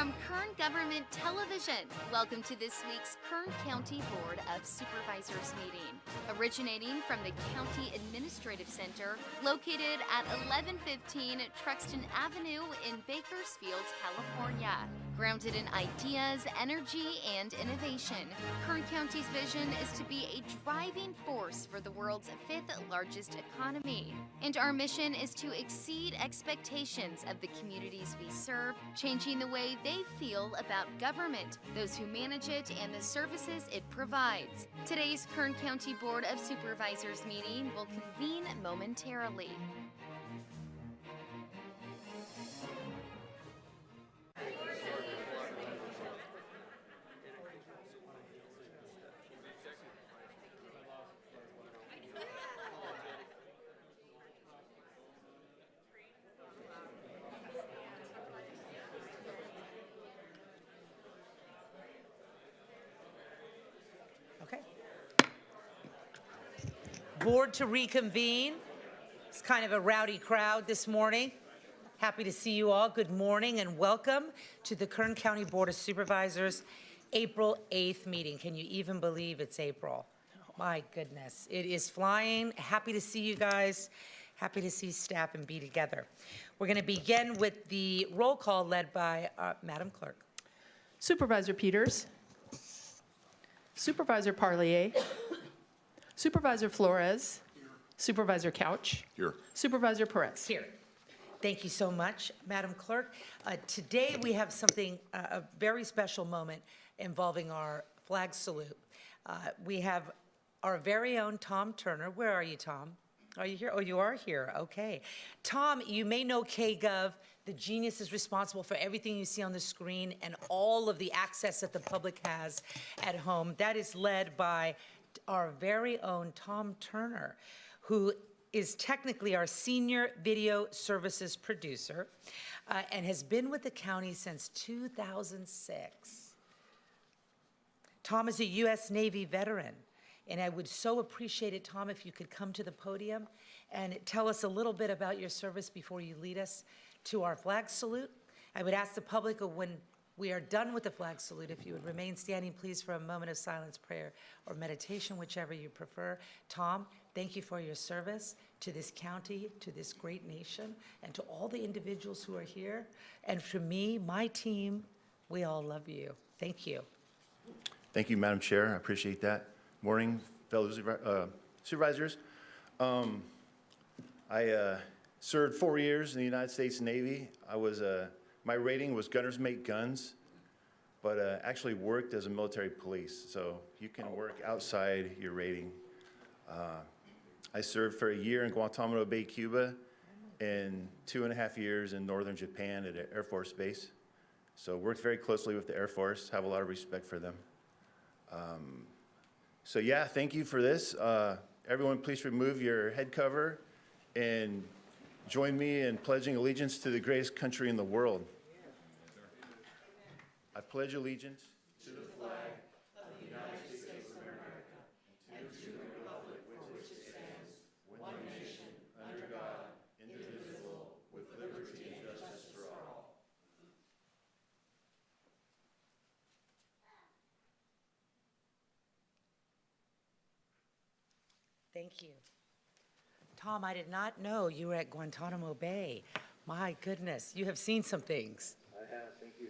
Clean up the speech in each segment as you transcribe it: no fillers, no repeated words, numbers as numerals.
from Kern Government Television. Welcome to this week's Kern County Board of Supervisors meeting. Originating from the County Administrative Center, located at 1115 Truxton Avenue in Bakersfield, California. Grounded in ideas, energy, and innovation, Kern County's vision is to be a driving force for the world's fifth largest economy. And our mission is to exceed expectations of the communities we serve, changing the way they feel about government, those who manage it, and the services it provides. Today's Kern County Board of Supervisors meeting will convene momentarily. Board to reconvene. It's kind of a rowdy crowd this morning. Happy to see you all. Good morning and welcome to the Kern County Board of Supervisors April 8th meeting. Can you even believe it's April? My goodness, it is flying. Happy to see you guys. Happy to see staff and be together. We're going to begin with the roll call led by Madam Clerk. Supervisor Peters, Supervisor Parlier, Supervisor Flores, Supervisor Couch, Here. Supervisor Perez. Here. Thank you so much, Madam Clerk. Today we have something, a very special moment involving our flag salute. We have our very own Tom Turner. Where are you, Tom? Are you here? Oh, you are here. Okay. Tom, you may know KGov. The genius is responsible for everything you see on the screen and all of the access that the public has at home. That is led by our very own Tom Turner, who is technically our senior video services producer and has been with the county since 2006. Tom is a U.S. Navy veteran, and I would so appreciate it, Tom, if you could come to the podium and tell us a little bit about your service before you lead us to our flag salute. I would ask the public when we are done with the flag salute, if you would remain standing, please, for a moment of silence, prayer, or meditation, whichever you prefer. Tom, thank you for your service to this county, to this great nation, and to all the individuals who are here. And for me, my team, we all love you. Thank you. Thank you, Madam Chair. I appreciate that. Morning, fellow supervisors. I served 4 years in the United States Navy. My rating was Gunners Make Guns, but actually worked as a military police, so you can work outside your rating. I served for a year in Guantanamo Bay, Cuba, and 2.5 years in northern Japan at an Air Force base. So worked very closely with the Air Force, have a lot of respect for them. So yeah, thank you for this. Everyone, please remove your head cover and join me in pledging allegiance to the greatest country in the world. I pledge allegiance to the flag of the United States of America and to the republic for which it stands, one nation, under God, indivisible, with liberty and justice for all. Thank you. Tom, I did not know you were at Guantanamo Bay. My goodness, you have seen some things. I have, thank you.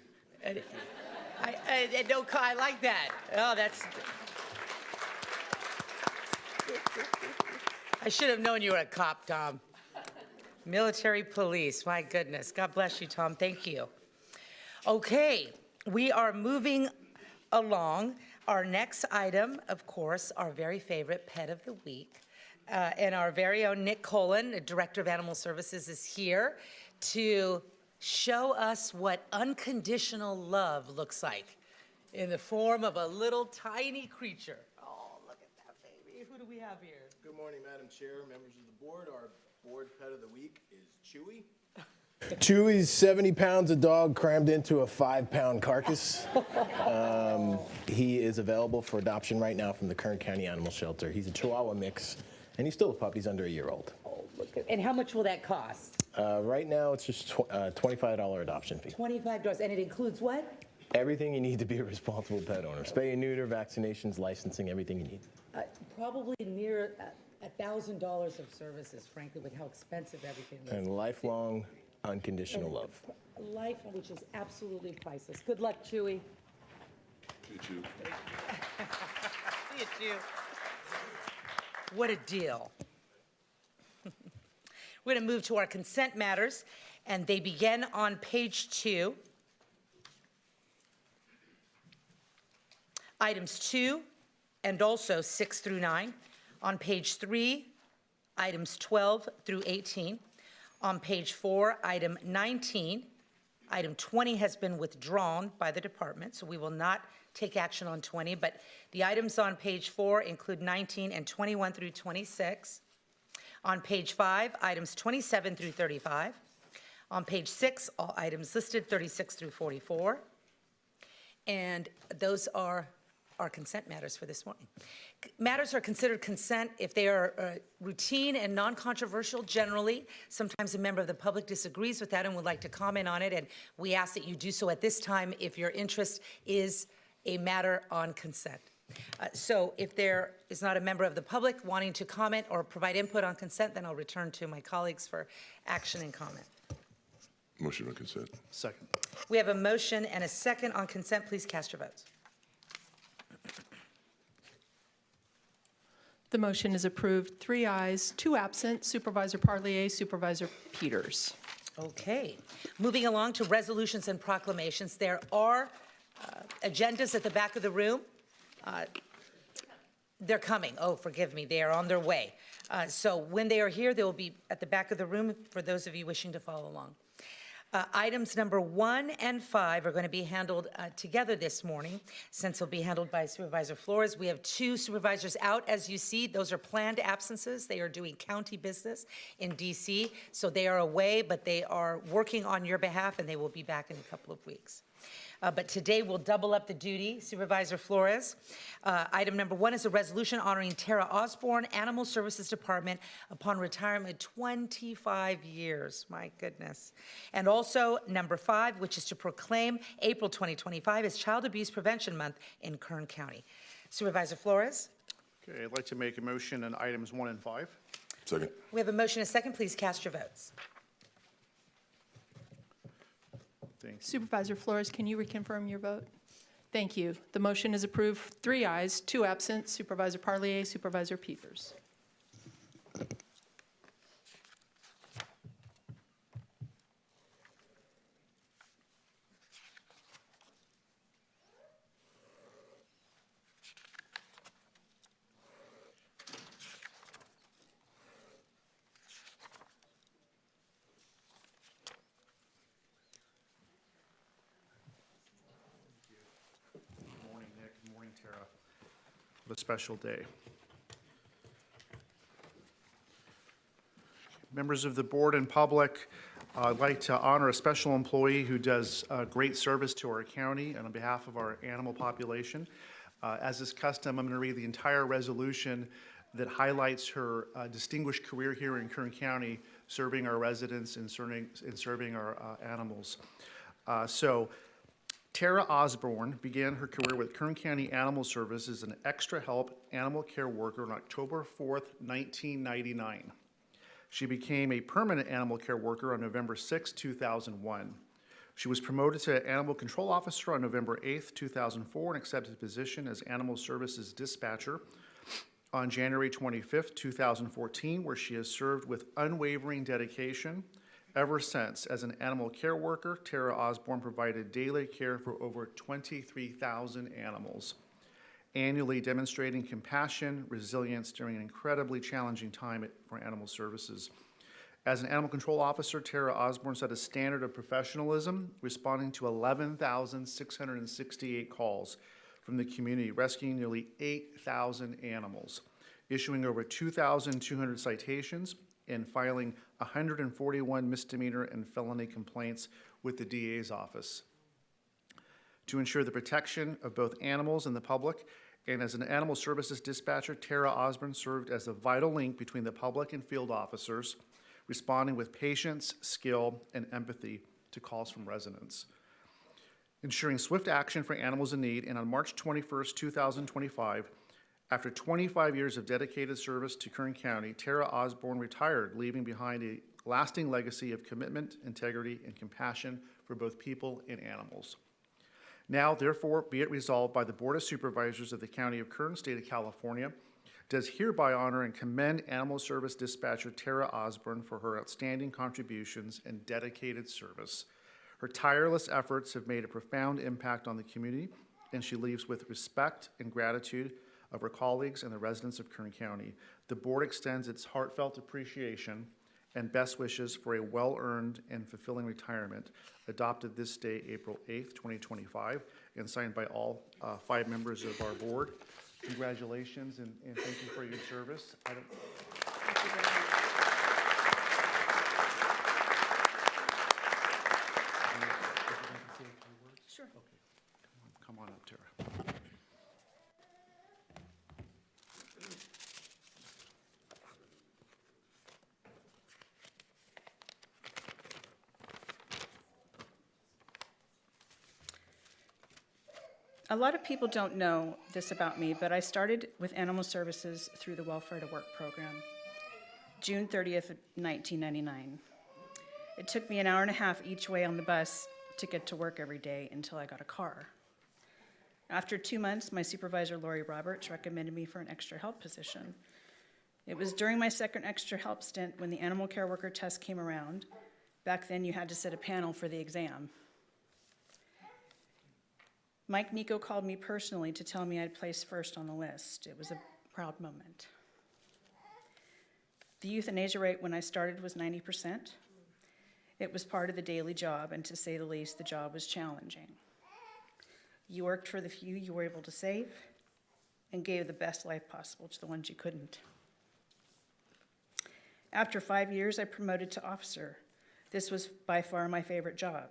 I like that. Oh, that's. I should have known you were a cop, Tom. Military police, my goodness. God bless you, Tom. Thank you. Okay, we are moving along. Our next item, of course, our very favorite pet of the week. And our very own Nick Colon, the Director of Animal Services, is here to show us what unconditional love looks like in the form of a little tiny creature. Oh, look at that baby. Who do we have here? Good morning, Madam Chair, members of the board. Our board pet of the week is Chewy. Chewy's 70 pounds of dog crammed into a 5-pound carcass. He is available for adoption right now from the Kern County Animal Shelter. He's a Chihuahua mix, and he's still a pup. He's under a year old. Oh, look at. And how much will that cost? Right now, it's just $25 adoption fee. $25, and it includes what? Everything you need to be a responsible pet owner. Spay and neuter, vaccinations, licensing, everything you need. Probably near $1,000 of services, frankly, with how expensive everything is. And lifelong unconditional love. Life, which is absolutely priceless. Good luck, Chewy. See you, Chew. What a deal. We're going to move to our consent matters, and they begin on page 2. Items 2 and also 6 through 9. On page 3, items 12 through 18. On page 4, item 19. Item 20 has been withdrawn by the department, so we will not take action on 20, but the items on page 4 include 19 and 21 through 26. On page 5, items 27 through 35. On page 6, all items listed 36 through 44. And those are our consent matters for this morning. Matters are considered consent if they are routine and non-controversial generally. Sometimes a member of the public disagrees with that and would like to comment on it, and we ask that you do so at this time if your interest is a matter on consent. So if there is not a member of the public wanting to comment or provide input on consent, then I'll return to my colleagues for action and comment. Motion on consent. Second. We have a motion and a second on consent. Please cast your votes. The motion is approved, 3 ayes, 2 absent, Supervisor Parlier, Supervisor Peters. Okay. Moving along to resolutions and proclamations. There are agendas at the back of the room. They're coming. Oh, forgive me. They are on their way. So when they are here, they will be at the back of the room for those of you wishing to follow along. Items number 1 and 5 are going to be handled together this morning, since they'll be handled by Supervisor Flores. We have 2 supervisors out, as you see. Those are planned absences. They are doing county business in D.C., so they are away, but they are working on your behalf, and they will be back in a couple of weeks. But today we'll double up the duty. Supervisor Flores. Item number 1 is a resolution honoring Tara Osborne, Animal Services Department, upon retirement 25 years. My goodness. And also number 5, which is to proclaim April 2025 as Child Abuse Prevention Month in Kern County. Supervisor Flores. Okay, I'd like to make a motion on items 1 and 5. Second. We have a motion and a second. Please cast your votes. Thank you. Supervisor Flores, can you reconfirm your vote? Thank you. The motion is approved, 3 ayes, 2 absent, Supervisor Parlier, Supervisor Peters. Good morning, Nick. Good morning, Tara. What a special day. Members of the board and public, I'd like to honor a special employee who does great service to our county and on behalf of our animal population. As is custom, I'm going to read the entire resolution that highlights her distinguished career here in Kern County, serving our residents and serving our animals. Tara Osborne began her career with Kern County Animal Services as an extra help animal care worker on October 4th, 1999. She became a permanent animal care worker on November 6, 2001. She was promoted to Animal Control Officer on November 8, 2004, and accepted a position as Animal Services Dispatcher on January 25, 2014, where she has served with unwavering dedication. Ever since, as an animal care worker, Tara Osborne provided daily care for over 23,000 animals, annually demonstrating compassion, resilience during an incredibly challenging time for animal services. As an animal control officer, Tara Osborne set a standard of professionalism, responding to 11,668 calls from the community, rescuing nearly 8,000 animals, issuing over 2,200 citations, and filing 141 misdemeanor and felony complaints with the DA's office. To ensure the protection of both animals and the public, and as an animal services dispatcher, Tara Osborne served as a vital link between the public and field officers, responding with patience, skill, and empathy to calls from residents. Ensuring swift action for animals in need, and on March 21st, 2025, after 25 years of dedicated service to Kern County, Tara Osborne retired, leaving behind a lasting legacy of commitment, integrity, and compassion for both people and animals. Now, therefore, be it resolved by the Board of Supervisors of the County of Kern, State of California, does hereby honor and commend Animal Service Dispatcher Tara Osborne for her outstanding contributions and dedicated service. Her tireless efforts have made a profound impact on the community, and she leaves with respect and gratitude of her colleagues and the residents of Kern County. The board extends its heartfelt appreciation and best wishes for a well-earned and fulfilling retirement, adopted this day, April 8th, 2025, and signed by all 5 members of our board. Congratulations, and thank you for your service. Sure. Come on up, Tara. A lot of people don't know this about me, but I started with animal services through the Welfare to Work program, June 30th, 1999. It took me an hour and a half each way on the bus to get to work every day until I got a car. After 2 months, my supervisor, Lori Roberts, recommended me for an extra help position. It was during my second extra help stint when the animal care worker test came around. Back then, you had to sit a panel for the exam. Mike Nico called me personally to tell me I'd placed first on the list. It was a proud moment. The euthanasia rate when I started was 90%. It was part of the daily job, and to say the least, the job was challenging. You worked for the few you were able to save and gave the best life possible to the ones you couldn't. After 5 years, I promoted to officer. This was by far my favorite job.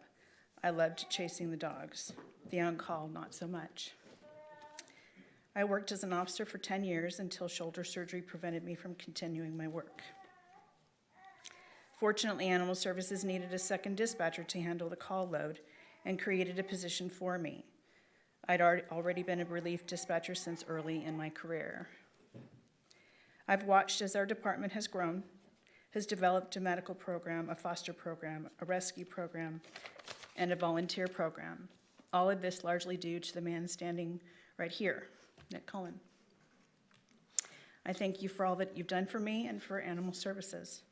I loved chasing the dogs. The on-call, not so much. I worked as an officer for 10 years until shoulder surgery prevented me from continuing my work. Fortunately, Animal Services needed a second dispatcher to handle the call load and created a position for me. I'd already been a relief dispatcher since early in my career. I've watched as our department has grown, has developed a medical program, a foster program, a rescue program, and a volunteer program. All of this largely due to the man standing right here, Nick Cullen. I thank you for all that you've done for me and for Animal Services.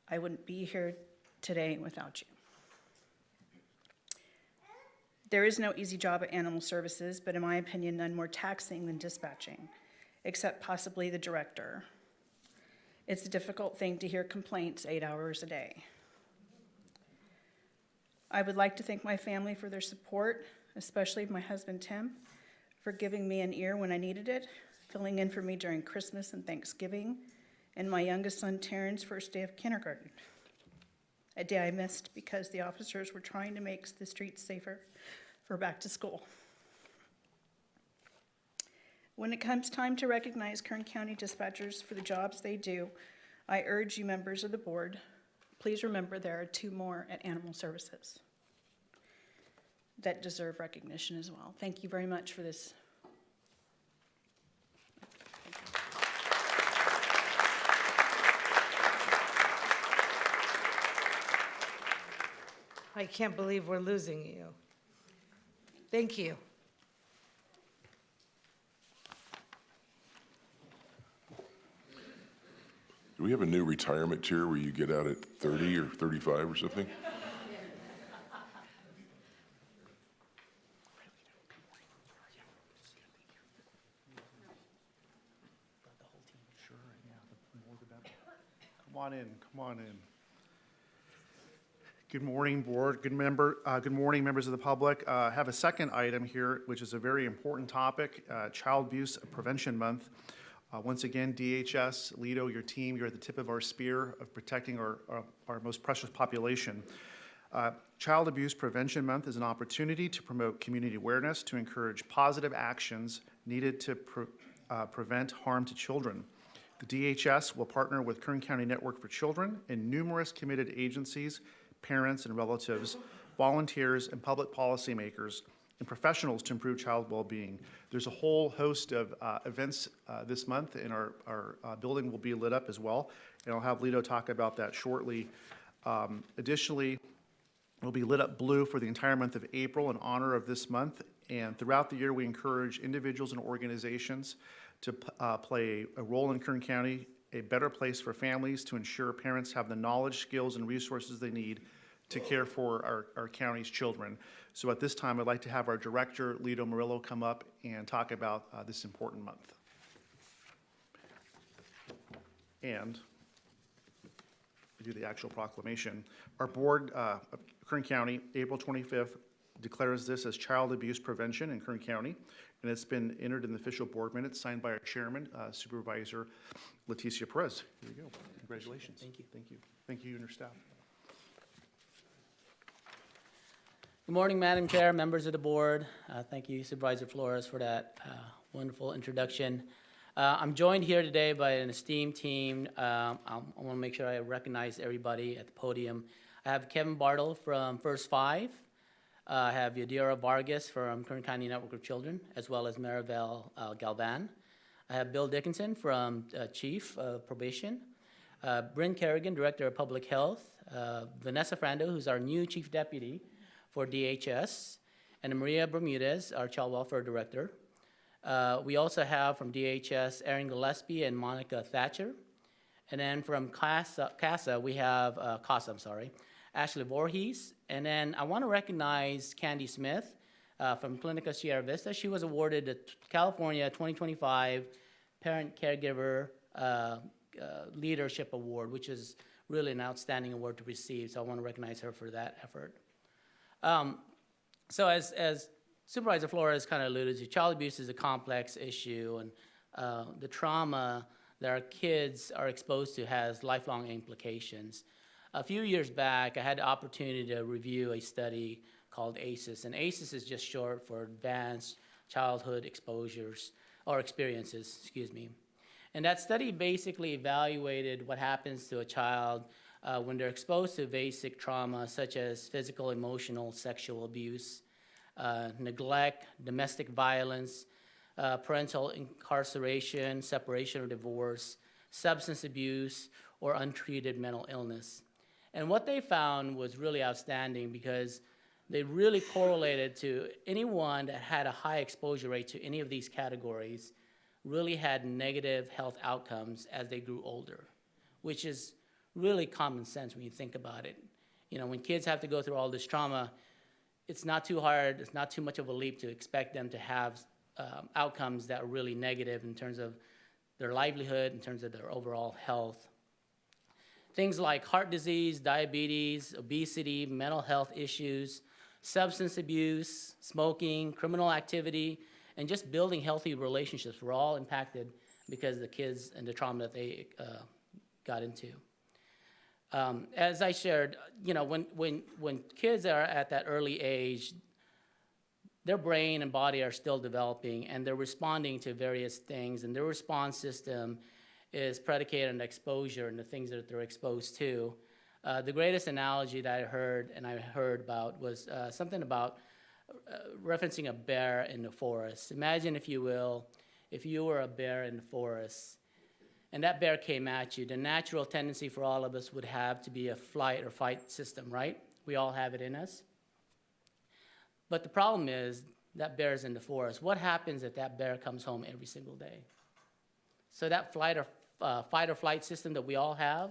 I wouldn't be here today without you. There is no easy job at Animal Services, but in my opinion, none more taxing than dispatching, except possibly the director. It's a difficult thing to hear complaints 8 hours a day. I would like to thank my family for their support, especially my husband, Tim, for giving me an ear when I needed it, filling in for me during Christmas and Thanksgiving, and my youngest son, Terrence's first day of kindergarten, a day I missed because the officers were trying to make the streets safer for back to school. When it comes time to recognize Kern County dispatchers for the jobs they do, I urge you members of the board, please remember there are 2 more at Animal Services that deserve recognition as well. Thank you very much for this. I can't believe we're losing you. Thank you. Do we have a new retirement tier where you get out at 30 or 35 or something? Come on in. Good morning, board. Good morning, members of the public. I have a second item here, which is a very important topic, Child Abuse Prevention Month. Once again, DHS, Lido, your team, you're at the tip of our spear of protecting our most precious population. Child Abuse Prevention Month is an opportunity to promote community awareness, to encourage positive actions needed to prevent harm to children. DHS will partner with Kern County Network for Children and numerous committed agencies, parents and relatives, volunteers, and public policymakers and professionals to improve child well-being. There's a whole host of events this month, and our building will be lit up as well, and I'll have Lito talk about that shortly. Additionally, it'll be lit up blue for the entire month of April in honor of this month, and throughout the year, we encourage individuals and organizations to play a role in Kern County, a better place for families to ensure parents have the knowledge, skills, and resources they need to care for our county's children. So at this time, I'd like to have our director, Lito Murillo, come up and talk about this important month. And we do the actual proclamation. Our board, Kern County, April 25th, declares this as Child Abuse Prevention in Kern County, and it's been entered in the official board minutes signed by our chairman, Supervisor Leticia Perez. Here you go. Congratulations. Thank you. Thank you. Thank you and your staff. Good morning, Madam Chair, members of the board. Thank you, Supervisor Flores, for that wonderful introduction. I'm joined here today by an esteemed team. I want to make sure I recognize everybody at the podium. I have Kevin Bartle from First Five. I have Yadira Vargas from Kern County Network of Children, as well as Maribel Galvan. I have Bill Dickinson from Chief of Probation. Bryn Kerrigan, Director of Public Health. Vanessa Frando, who's our new Chief Deputy for DHS, and Maria Bermudez, our Child Welfare Director. We also have from DHS, Erin Gillespie and Monica Thatcher. And then from CASA, we have, Ashley Voorhees. And then I want to recognize Candy Smith from Clinica Sierra Vista. She was awarded the California 2025 Parent Caregiver Leadership Award, which is really an outstanding award to receive. So I want to recognize her for that effort. So as Supervisor Flores kind of alluded to, child abuse is a complex issue, and the trauma that our kids are exposed to has lifelong implications. A few years back, I had the opportunity to review a study called ACEs, and ACEs is just short for Advanced Childhood Exposures, or Experiences, excuse me. And that study basically evaluated what happens to a child when they're exposed to basic trauma such as physical, emotional, sexual abuse, neglect, domestic violence, parental incarceration, separation or divorce, substance abuse, or untreated mental illness. And what they found was really outstanding because they really correlated to anyone that had a high exposure rate to any of these categories really had negative health outcomes as they grew older, which is really common sense when you think about it. You know, when kids have to go through all this trauma, it's not too hard, it's not too much of a leap to expect them to have outcomes that are really negative in terms of their livelihood, in terms of their overall health. Things like heart disease, diabetes, obesity, mental health issues, substance abuse, smoking, criminal activity, and just building healthy relationships were all impacted because of the kids and the trauma that they got into. As I shared, you know, when kids are at that early age, their brain and body are still developing, and they're responding to various things, and their response system is predicated on exposure and the things that they're exposed to. The greatest analogy that I heard about was something about referencing a bear in the forest. Imagine, if you will, if you were a bear in the forest, and that bear came at you, the natural tendency for all of us would have to be a flight or fight system, right? We all have it in us. But the problem is that bear is in the forest. What happens if that bear comes home every single day? So that fight or flight system that we all have,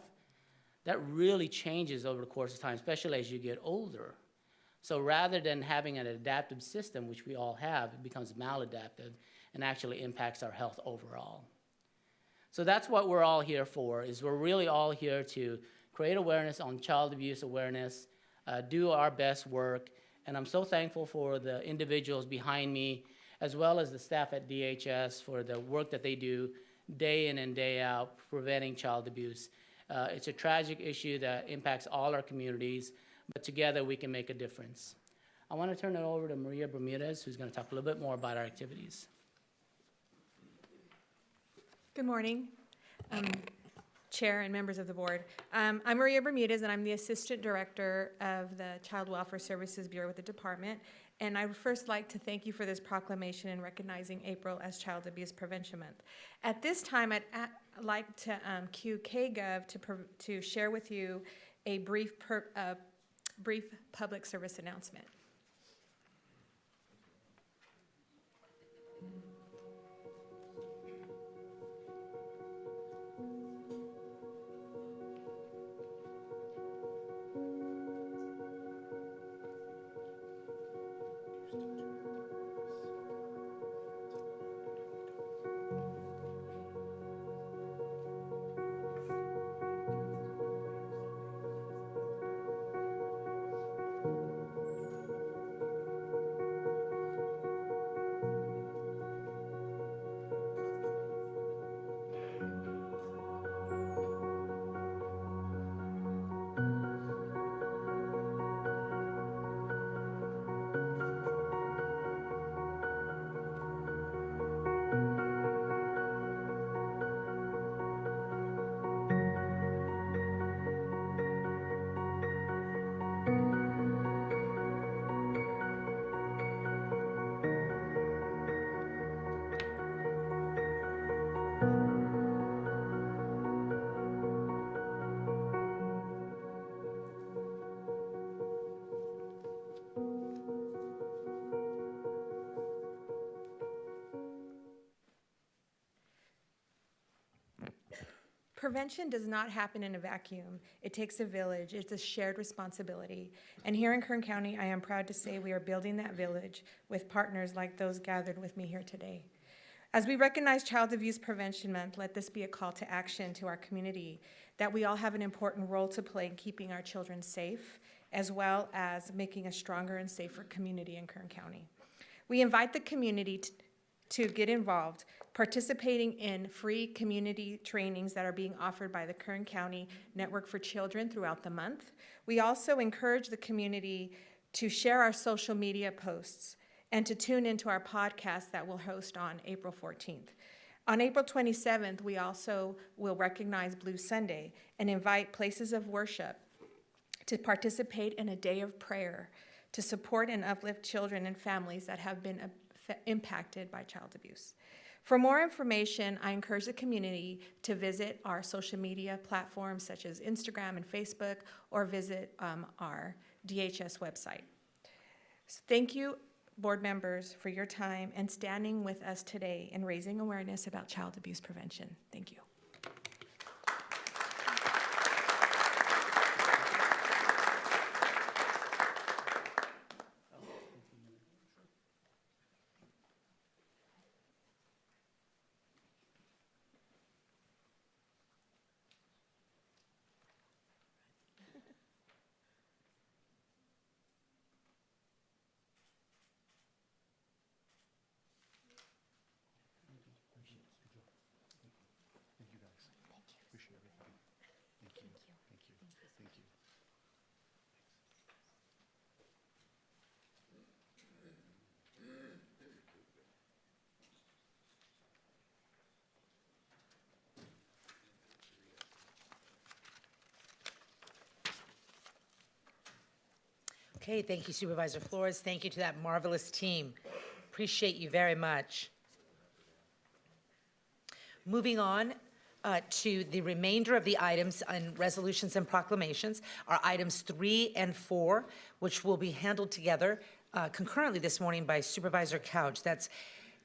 that really changes over the course of time, especially as you get older. So rather than having an adaptive system, which we all have, it becomes maladaptive and actually impacts our health overall. So that's what we're all here for, is we're really all here to create awareness on child abuse awareness, do our best work, and I'm so thankful for the individuals behind me, as well as the staff at DHS for the work that they do day in and day out preventing child abuse. It's a tragic issue that impacts all our communities, but together we can make a difference. I want to turn it over to Maria Bermudez, who's going to talk a little bit more about our activities. Good morning. Chair and members of the board. I'm Maria Bermudez, and I'm the Assistant Director of the Child Welfare Services Bureau with the department. And I would first like to thank you for this proclamation and recognizing April as Child Abuse Prevention Month. At this time, I'd like to cue KGov to share with you a brief public service announcement. Prevention does not happen in a vacuum. It takes a village. It's a shared responsibility. And here in Kern County, I am proud to say we are building that village with partners like those gathered with me here today. As we recognize Child Abuse Prevention Month, let this be a call to action to our community that we all have an important role to play in keeping our children safe, as well as making a stronger and safer community in Kern County. We invite the community to get involved, participating in free community trainings that are being offered by the Kern County Network for Children throughout the month. We also encourage the community to share our social media posts and to tune into our podcast that we'll host on April 14th. On April 27th, we also will recognize Blue Sunday and invite places of worship to participate in a day of prayer to support and uplift children and families that have been impacted by child abuse. For more information, I encourage the community to visit our social media platforms such as Instagram and Facebook, or visit our DHS website. So thank you, board members, for your time and standing with us today in raising awareness about child abuse prevention. Thank you. Okay, thank you, Supervisor Flores. Thank you to that marvelous team. Appreciate you very much. Moving on to the remainder of the items on resolutions and proclamations are items 3 and 4, which will be handled together concurrently this morning by Supervisor Couch. That's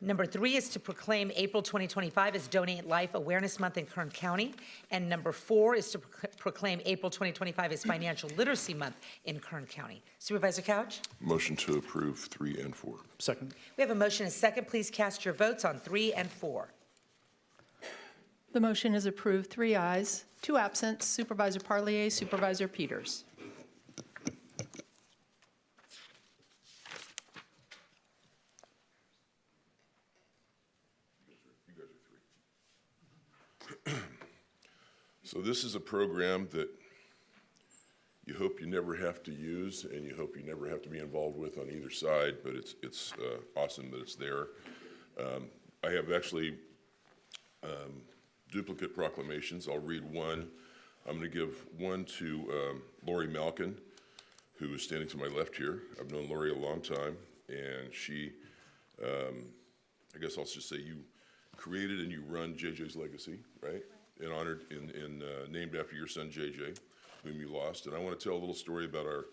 number 3 is to proclaim April 2025 as Donate Life Awareness Month in Kern County. And number 4 is to proclaim April 2025 as Financial Literacy Month in Kern County. Supervisor Couch? Motion to approve 3 and 4. Second. We have a motion and a second. Please cast your votes on 3 and 4. The motion is approved, 3 ayes, 2 absent. Supervisor Parlier, Supervisor Peters. So this is a program that you hope you never have to use, and you hope you never have to be involved with on either side, but it's awesome that it's there. I have actually duplicate proclamations. I'll read one. I'm going to give one to Lori Malkin, who is standing to my left here. I've known Lori a long time, and she, I guess I'll just say you created and you run JJ's legacy, right? And honored and named after your son JJ, whom you lost. And I want to tell a little story about our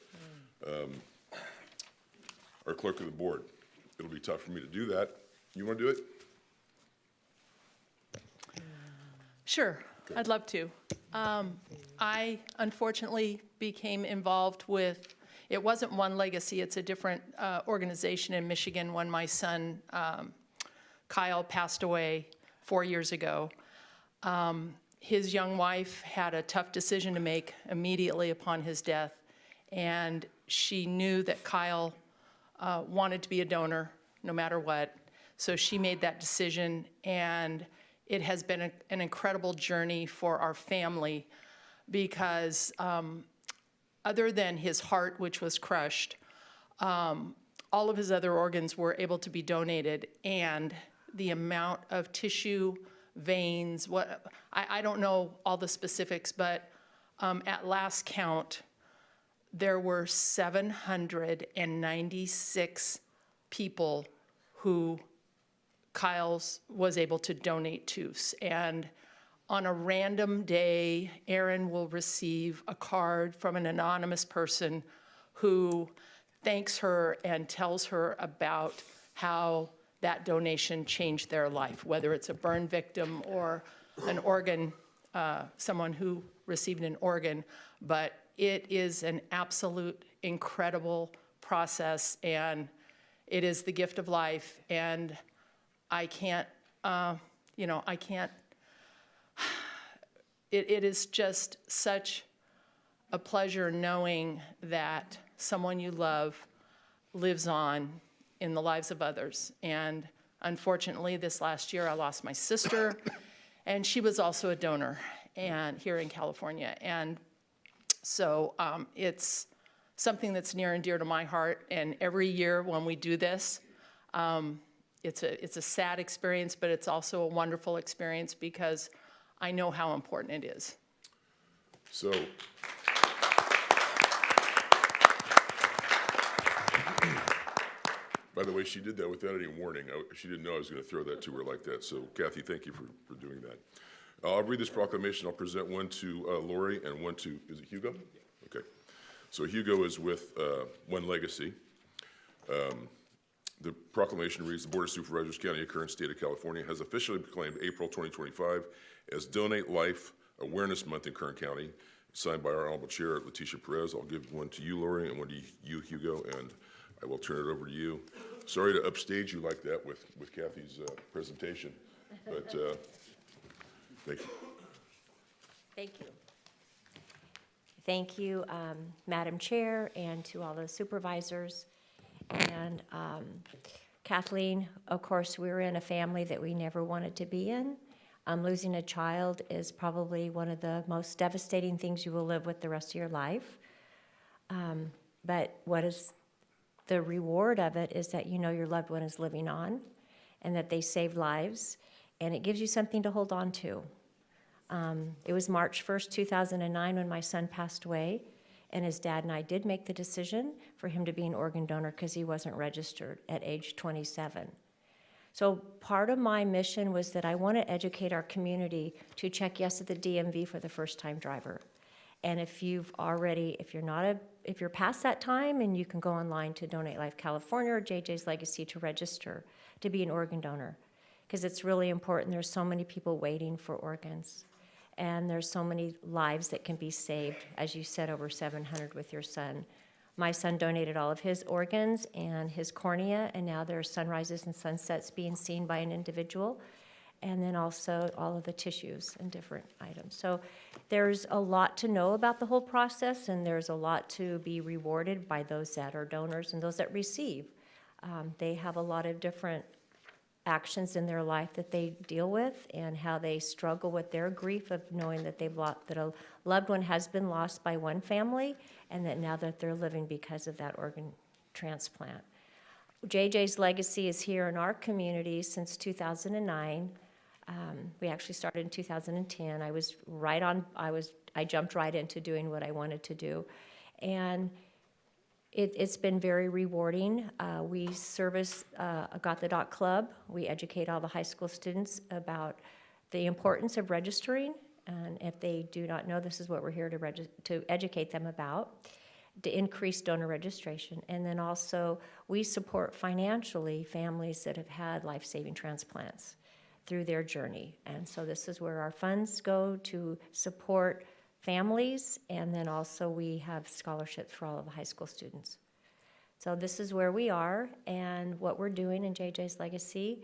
clerk of the board. It'll be tough for me to do that. You want to do it? Sure, I'd love to. I unfortunately became involved with, it wasn't One Legacy, it's a different organization in Michigan when my son, Kyle, passed away 4 years ago. His young wife had a tough decision to make immediately upon his death, and she knew that Kyle wanted to be a donor no matter what. So she made that decision, and it has been an incredible journey for our family because other than his heart, which was crushed, all of his other organs were able to be donated, and the amount of tissue, veins, I don't know all the specifics, but at last count, there were 796 people who Kyle's was able to donate to. And on a random day, Aaron will receive a card from an anonymous person who thanks her and tells her about how that donation changed their life, whether it's a burn victim or an organ, someone who received an organ. But it is an absolute incredible process, and it is the gift of life. And I can't, I can't, it is just such a pleasure knowing that someone you love lives on in the lives of others. And unfortunately, this last year, I lost my sister, and she was also a donor and here in California. And so it's something that's near and dear to my heart. And every year when we do this, it's a sad experience, but it's also a wonderful experience because I know how important it is. So, by the way, she did that without any warning. She didn't know I was going to throw that to her like that. So, Kathy, thank you for doing that. I'll read this proclamation. I'll present one to Lori and one to, is it Hugo? Okay. So Hugo is with One Legacy. The proclamation reads, the Board of Supervisors, County of Kern, State of California, has officially proclaimed April 2025 as Donate Life Awareness Month in Kern County, signed by our Honorable Chair, Leticia Perez. I'll give one to you, Lori, and one to you, Hugo, and I will turn it over to you. Sorry to upstage you like that with Kathy's presentation, but thank you. Thank you. Thank you, Madam Chair, and to all the supervisors. And Kathleen, of course, we were in a family that we never wanted to be in. Losing a child is probably one of the most devastating things you will live with the rest of your life. But what is the reward of it is that you know your loved one is living on and that they saved lives, and it gives you something to hold on to. It was March 1st, 2009 when my son passed away, and his dad and I did make the decision for him to be an organ donor because he wasn't registered at age 27. So part of my mission was that I want to educate our community to check yes at the DMV for the first-time driver. And if you're past that time, and you can go online to Donate Life California or JJ's Legacy to register to be an organ donor, because it's really important. There's so many people waiting for organs, and there's so many lives that can be saved, as you said, over 700 with your son. My son donated all of his organs and his cornea, and now there are sunrises and sunsets being seen by an individual, and then also all of the tissues and different items. So there's a lot to know about the whole process, and there's a lot to be rewarded by those that are donors and those that receive. They have a lot of different actions in their life that they deal with, and how they struggle with their grief of knowing that that a loved one has been lost by one family, and that now that they're living because of that organ transplant. JJ's Legacy is here in our community since 2009. We actually started in 2010. I jumped right into doing what I wanted to do. And it's been very rewarding. We service Got the Dot Club. We educate all the high school students about the importance of registering. And if they do not know, this is what we're here to educate them about, to increase donor registration. And then also, we support financially families that have had life-saving transplants through their journey. And so this is where our funds go to support families, and then also we have scholarships for all of the high school students. So this is where we are and what we're doing in JJ's Legacy.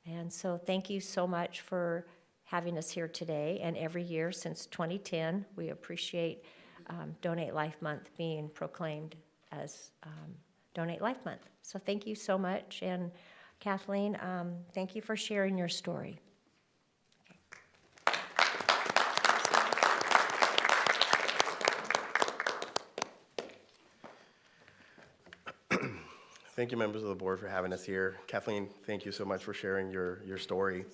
And so thank you so much for having us here today, and every year since 2010, we appreciate Donate Life Month being proclaimed as Donate Life Month. So thank you so much, and Kathleen, thank you for sharing your story. Thank you, members of the board, for having us here. Kathleen, thank you so much for sharing your story.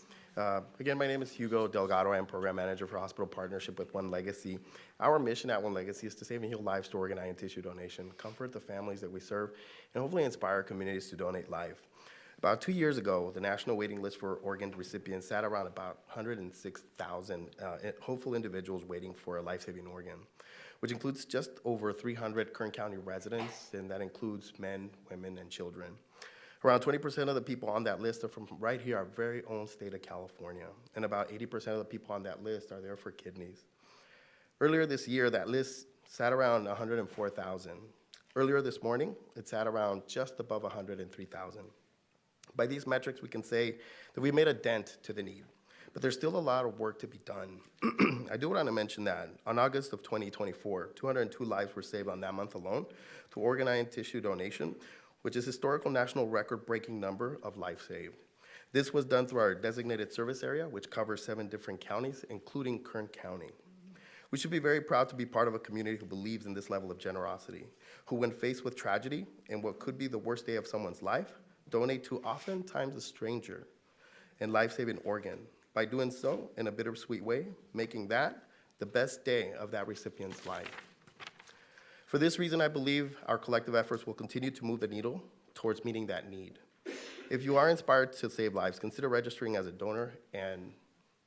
Again, my name is Hugo Delgado. I am Program Manager for Hospital Partnership with One Legacy. Our mission at One Legacy is to save and heal lives through organ, eye, and tissue donation, comfort the families that we serve, and hopefully inspire communities to donate life. About 2 years ago, the national waiting list for organ recipients sat around about 106,000 hopeful individuals waiting for a life-saving organ, which includes just over 300 Kern County residents, and that includes men, women, and children. Around 20% of the people on that list are from right here, our very own state of California, and about 80% of the people on that list are there for kidneys. Earlier this year, that list sat around 104,000. Earlier this morning, it sat around just above 103,000. By these metrics, we can say that we made a dent to the need, but there's still a lot of work to be done. I do want to mention that on August of 2024, 202 lives were saved on that month alone through organ, eye, and tissue donation, which is historical national record-breaking number of lives saved. This was done through our designated service area, which covers 7 different counties, including Kern County. We should be very proud to be part of a community who believes in this level of generosity, who when faced with tragedy and what could be the worst day of someone's life, donate to oftentimes a stranger and life-saving organ. By doing so in a bittersweet way, making that the best day of that recipient's life. For this reason, I believe our collective efforts will continue to move the needle towards meeting that need. If you are inspired to save lives, consider registering as a donor and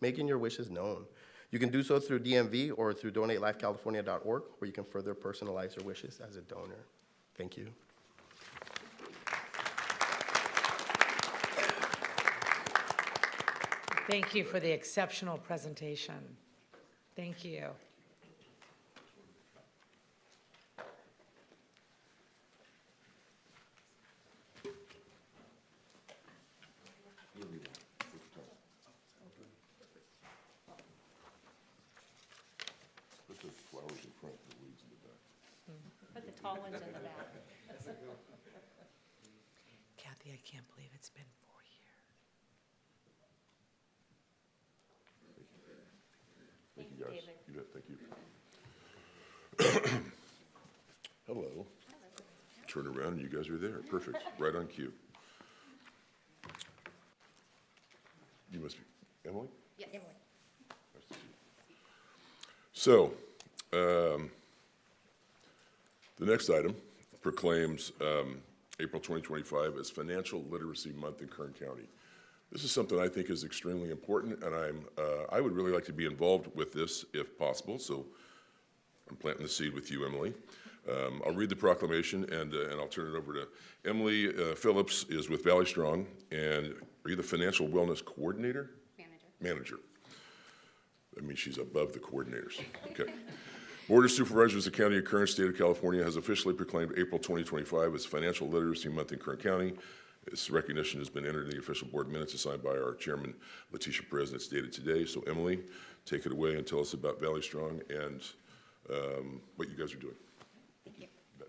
making your wishes known. You can do so through DMV or through donatelifecalifornia.org, where you can further personalize your wishes as a donor. Thank you. Thank you for the exceptional presentation. Thank you. Put the flowers in front, the weeds in the back. Put the tall ones in the back. Kathy, I can't believe it's been 4 years. Thank you, guys. David. You bet, thank you. Hello. Turn around and you guys are there. Perfect. Right on cue. You must be, Emily? Yes. Nice to see you. So, the next item proclaims April 2025 as Financial Literacy Month in Kern County. This is something I think is extremely important, and I would really like to be involved with this if possible, so I'm planting the seed with you, Emily. I'll read the proclamation, and I'll turn it over to Emily Phillips is with Valley Strong, and are you the Financial Wellness Coordinator? Manager. That means she's above the coordinators. Okay. Board of Supervisors of the County of Kern, State of California, has officially proclaimed April 2025 as Financial Literacy Month in Kern County. This recognition has been entered in the official board minutes assigned by our chairman, Letitia Perez, and it's dated today. So Emily, take it away and tell us about Valley Strong and what you guys are doing. Thank you. All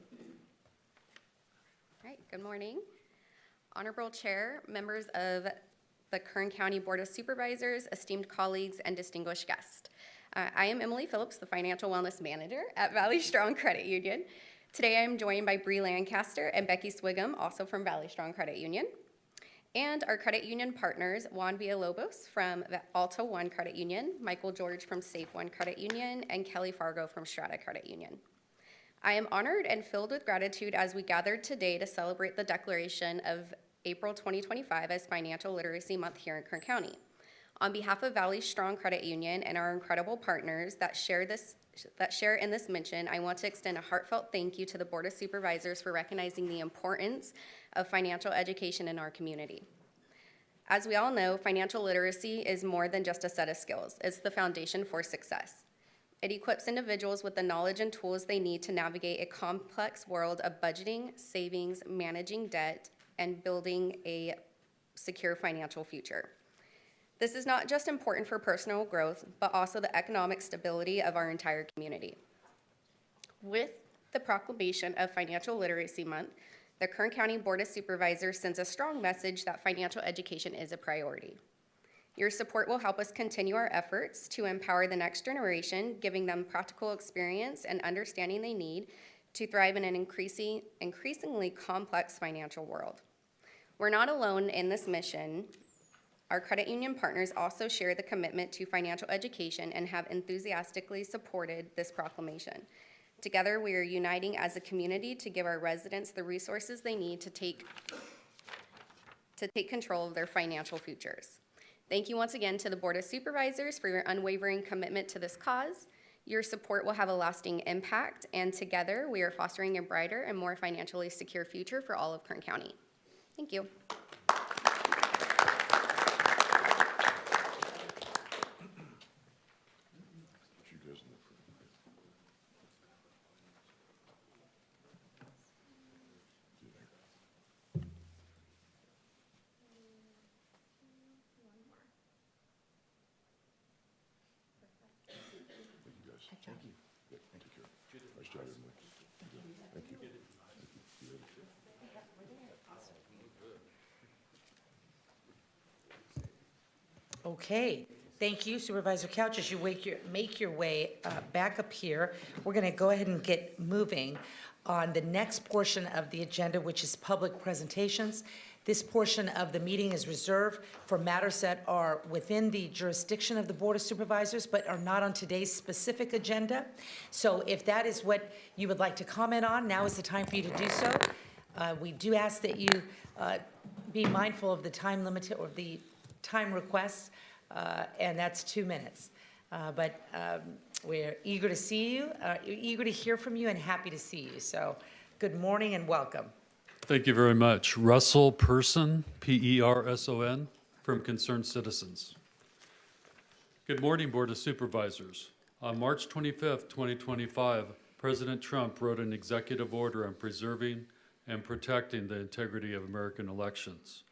right, good morning. Honorable Chair, members of the Kern County Board of Supervisors, esteemed colleagues, and distinguished guests. I am Emily Phillips, the Financial Wellness Manager at Valley Strong Credit Union. Today I am joined by Bree Lancaster and Becky Swigum, also from Valley Strong Credit Union. And our credit union partners, Juan Villalobos from the Alta One Credit Union, Michael George from Safe One Credit Union, and Kelly Fargo from Strata Credit Union. I am honored and filled with gratitude as we gathered today to celebrate the declaration of April 2025 as Financial Literacy Month here in Kern County. On behalf of Valley Strong Credit Union and our incredible partners that share in this mission, I want to extend a heartfelt thank you to the Board of Supervisors for recognizing the importance of financial education in our community. As we all know, financial literacy is more than just a set of skills. It's the foundation for success. It equips individuals with the knowledge and tools they need to navigate a complex world of budgeting, savings, managing debt, and building a secure financial future. This is not just important for personal growth, but also the economic stability of our entire community. With the proclamation of Financial Literacy Month, the Kern County Board of Supervisors sends a strong message that financial education is a priority. Your support will help us continue our efforts to empower the next generation, giving them practical experience and understanding they need to thrive in an increasingly complex financial world. We're not alone in this mission. Our credit union partners also share the commitment to financial education and have enthusiastically supported this proclamation. Together, we are uniting as a community to give our residents the resources they need to take control of their financial futures. Thank you once again to the Board of Supervisors for your unwavering commitment to this cause. Your support will have a lasting impact, and together we are fostering a brighter and more financially secure future for all of Kern County. Thank you. Okay, thank you, Supervisor Couch. As you make your way back up here, we're going to go ahead and get moving on the next portion of the agenda, which is public presentations. This portion of the meeting is reserved for matters that are within the jurisdiction of the Board of Supervisors, but are not on today's specific agenda. So if that is what you would like to comment on, now is the time for you to do so. We do ask that you be mindful of the time limit or the time requests, and that's 2 minutes. But we're eager to see you, eager to hear from you, and happy to see you. So good morning and welcome. Thank you very much. Russell Person, P-E-R-S-O-N, from Concerned Citizens. Good morning, Board of Supervisors. On March 25th, 2025, President Trump wrote an executive order on preserving and protecting the integrity of American elections.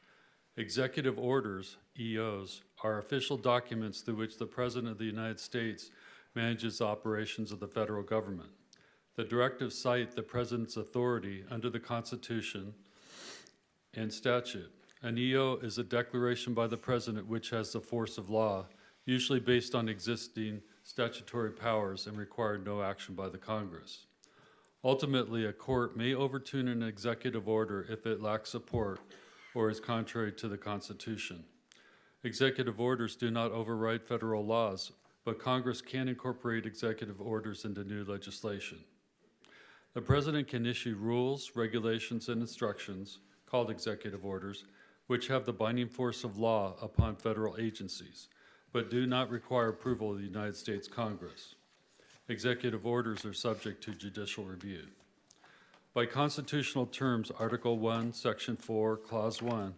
Executive orders, EOs, are official documents through which the President of the United States manages operations of the federal government. The directives cite the President's authority under the Constitution and statute. An EO is a declaration by the President which has the force of law, usually based on existing statutory powers and require no action by the Congress. Ultimately, a court may overturn an executive order if it lacks support or is contrary to the Constitution. Executive orders do not override federal laws, but Congress can incorporate executive orders into new legislation. The President can issue rules, regulations, and instructions, called executive orders, which have the binding force of law upon federal agencies, but do not require approval of the United States Congress. Executive orders are subject to judicial review. By constitutional terms, Article 1, Section 4, Clause 1,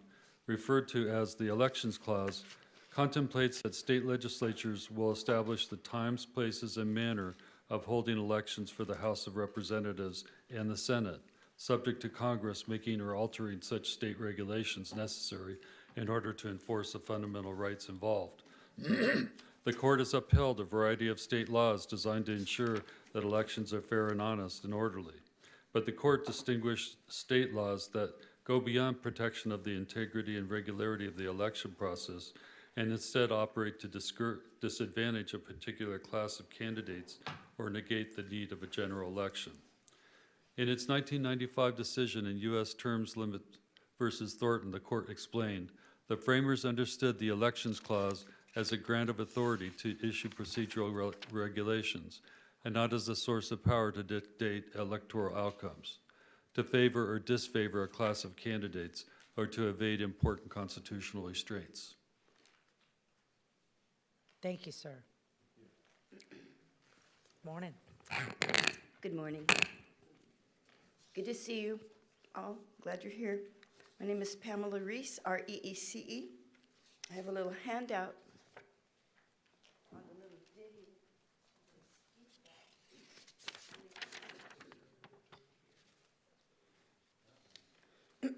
referred to as the Elections Clause, contemplates that state legislatures will establish the times, places, and manner of holding elections for the House of Representatives and the Senate, subject to Congress making or altering such state regulations necessary in order to enforce the fundamental rights involved. The court has upheld a variety of state laws designed to ensure that elections are fair and honest and orderly. But the court distinguished state laws that go beyond protection of the integrity and regularity of the election process and instead operate to disadvantage a particular class of candidates or negate the need of a general election. In its 1995 decision in U.S. Terms Limit versus Thornton, the court explained, the framers understood the Elections Clause as a grant of authority to issue procedural regulations, and not as a source of power to dictate electoral outcomes, to favor or disfavor a class of candidates, or to evade important constitutional restraints. Thank you, sir. Morning. Good morning. Good to see you all. Glad you're here. My name is Pamela Reese, R-E-E-C-E. I have a little handout on the little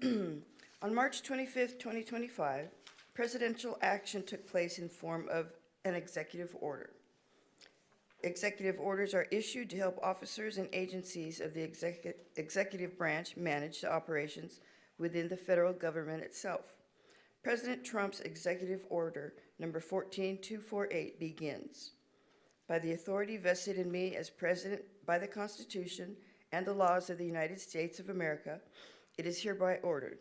ditty. On March 25th, 2025, presidential action took place in form of an executive order. Executive orders are issued to help officers and agencies of the executive branch manage the operations within the federal government itself. President Trump's executive order number 14248 begins, by the authority vested in me as president by the Constitution and the laws of the United States of America, it is hereby ordered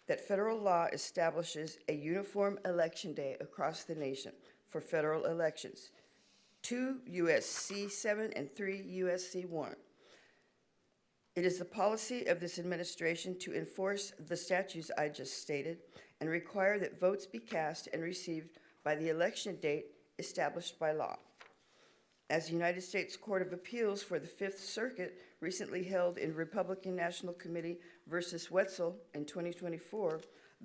that federal law establishes a uniform election day across the nation for federal elections, 2 U.S.C. 7 and 3 U.S.C. 1. It is the policy of this administration to enforce the statutes I just stated and require that votes be cast and received by the election date established by law. As the United States Court of Appeals for the Fifth Circuit recently held in Republican National Committee versus Wetzel in 2024,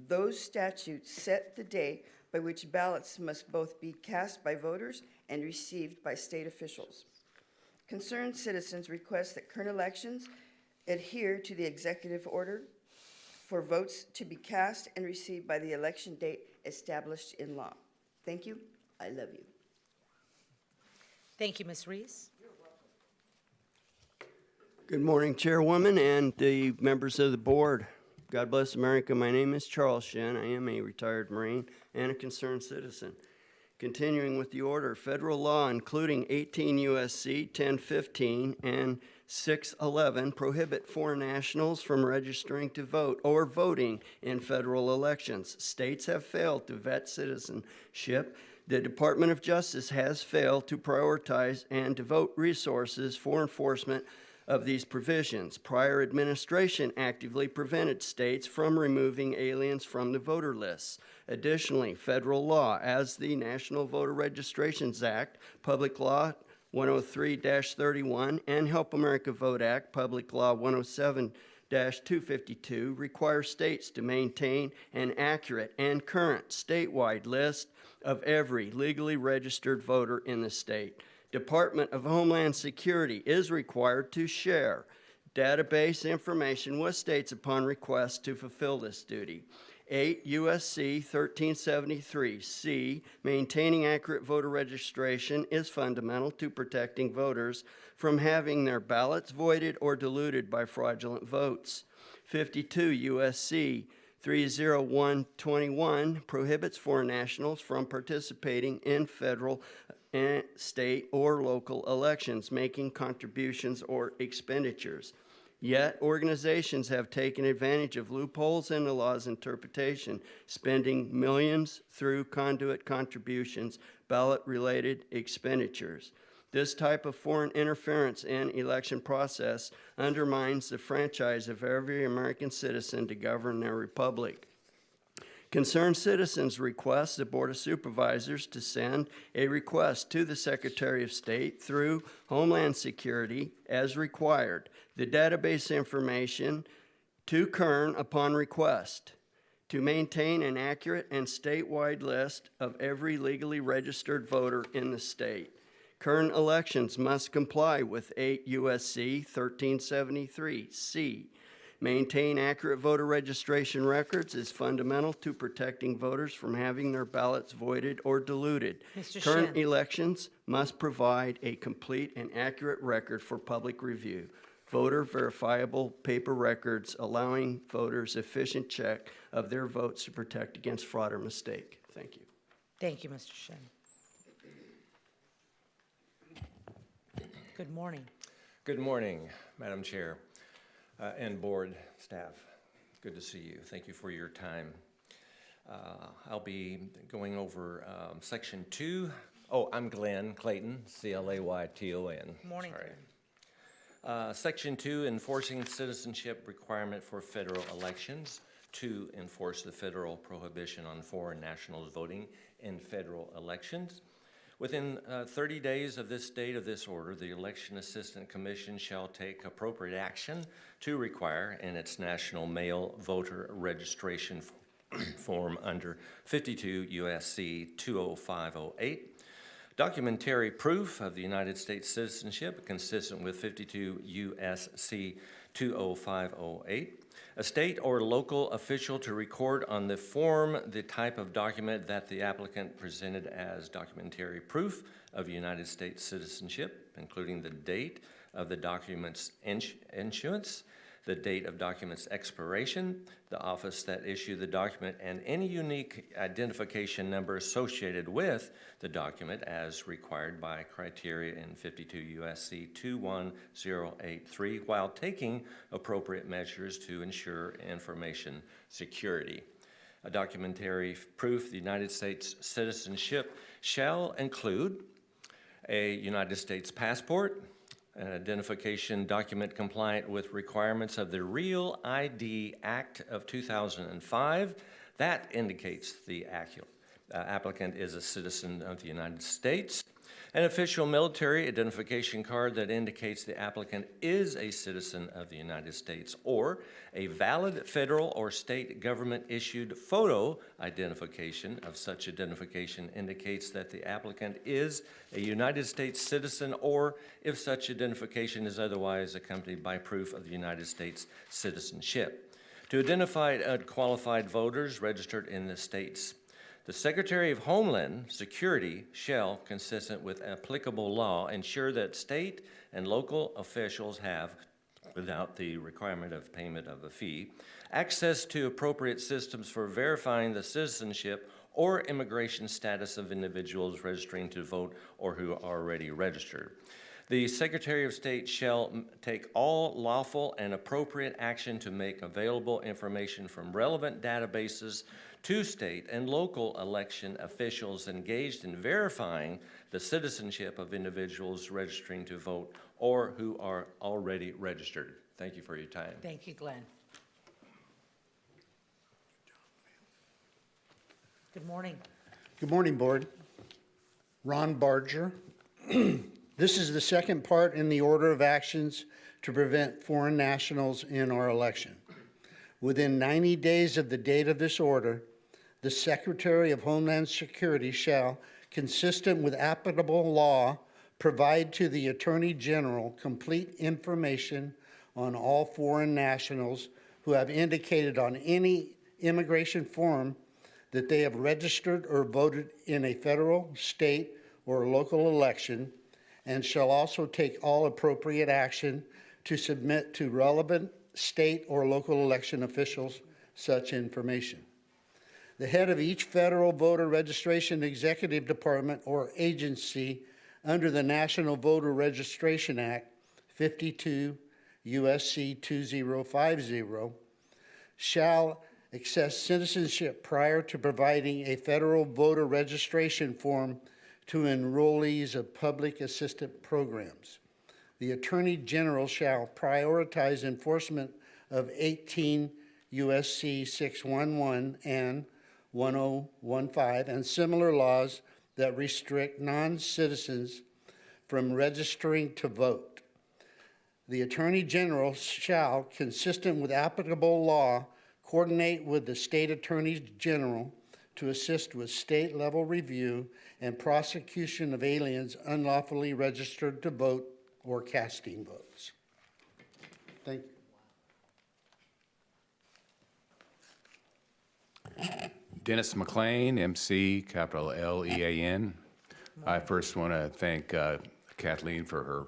those statutes set the day by which ballots must both be cast by voters and received by state officials. Concerned citizens request that Kern Elections adhere to the executive order for votes to be cast and received by the election date established in law. Thank you. I love you. Thank you, Ms. Reese. Good morning, Chairwoman and the members of the board. God bless America. My name is Charles Shen. I am a retired Marine and a concerned citizen. Continuing with the order, federal law, including 18 U.S.C. 1015 and 611, prohibit foreign nationals from registering to vote or voting in federal elections. States have failed to vet citizenship. The Department of Justice has failed to prioritize and devote resources for enforcement of these provisions. Prior administration actively prevented states from removing aliens from the voter lists. Additionally, federal law, as the National Voter Registrations Act, Public Law 103-31, and Help America Vote Act, Public Law 107-252, require states to maintain an accurate and current statewide list of every legally registered voter in the state. Department of Homeland Security is required to share database information with states upon request to fulfill this duty. 8 U.S.C. 1373C, maintaining accurate voter registration is fundamental to protecting voters from having their ballots voided or diluted by fraudulent votes. 52 U.S.C. 30121 prohibits foreign nationals from participating in federal, state, or local elections, making contributions or expenditures. Yet, organizations have taken advantage of loopholes in the law's interpretation, spending millions through conduit contributions, ballot-related expenditures. This type of foreign interference in election process undermines the franchise of every American citizen to govern their republic. Concerned citizens request the Board of Supervisors to send a request to the Secretary of State through Homeland Security as required, the database information to Kern upon request, to maintain an accurate and statewide list of every legally registered voter in the state. Kern Elections must comply with 8 U.S.C. 1373C. Maintain accurate voter registration records is fundamental to protecting voters from having their ballots voided or diluted. Mr. Current Shin. elections must provide a complete and accurate record for public review. Voter verifiable paper records allowing voters efficient check of their votes to protect against fraud or mistake. Thank you. Thank you, Mr. Shin. Good morning. Good morning, Madam Chair and board staff. Good to see you. Thank you for your time. I'll be going over Section 2. Oh, I'm Glenn Clayton, C-L-A-Y-T-O-N. Morning, Sorry. Glenn. Section 2, enforcing citizenship requirement for federal elections. To enforce the federal prohibition on foreign nationals voting in federal elections. Within 30 days of this date of this order, the Election Assistant Commission shall take appropriate action to require in its national mail voter registration form under 52 U.S.C. 20508, documentary proof of the United States citizenship consistent with 52 U.S.C. 20508, a state or local official to record on the form the type of document that the applicant presented as documentary proof of United States citizenship, including the date of the document's issuance, the date of document's expiration, the office that issued the document, and any unique identification number associated with the document as required by criteria in 52 U.S.C. 21083, while taking appropriate measures to ensure information security. A documentary proof of the United States citizenship shall include a United States passport, an identification document compliant with requirements of the Real ID Act of 2005. That indicates the applicant is a citizen of the United States. An official military identification card that indicates the applicant is a citizen of the United States, or a valid federal or state government issued photo identification of such identification indicates that the applicant is a United States citizen, or if such identification is otherwise accompanied by proof of the United States citizenship. To identify qualified voters registered in the states, the Secretary of Homeland Security shall, consistent with applicable law, ensure that state and local officials have, without the requirement of payment of a fee, access to appropriate systems for verifying the citizenship or immigration status of individuals registering to vote or who are already registered. The Secretary of State shall take all lawful and appropriate action to make available information from relevant databases to state and local election officials engaged in verifying the citizenship of individuals registering to vote or who are already registered. Thank you for your time. Thank you, Glenn. Good morning. Good morning, Board. Ron Barger. This is the second part in the order of actions to prevent foreign nationals in our election. Within 90 days of the date of this order, the Secretary of Homeland Security shall, consistent with applicable law, provide to the Attorney General complete information on all foreign nationals who have indicated on any immigration form that they have registered or voted in a federal, state, or local election, and shall also take all appropriate action to submit to relevant state or local election officials such information. The head of each federal voter registration executive department or agency under the National Voter Registration Act, 52 U.S.C. 2050, shall access citizenship prior to providing a federal voter registration form to enrollees of public assistance programs. The Attorney General shall prioritize enforcement of 18 U.S.C. 611 and 1015 and similar laws that restrict non-citizens from registering to vote. The Attorney General shall, consistent with applicable law, coordinate with the state attorneys general to assist with state-level review and prosecution of aliens unlawfully registered to vote or casting votes. Thank you. Dennis McLean, MC, capital L-E-A-N. I first want to thank Kathleen for her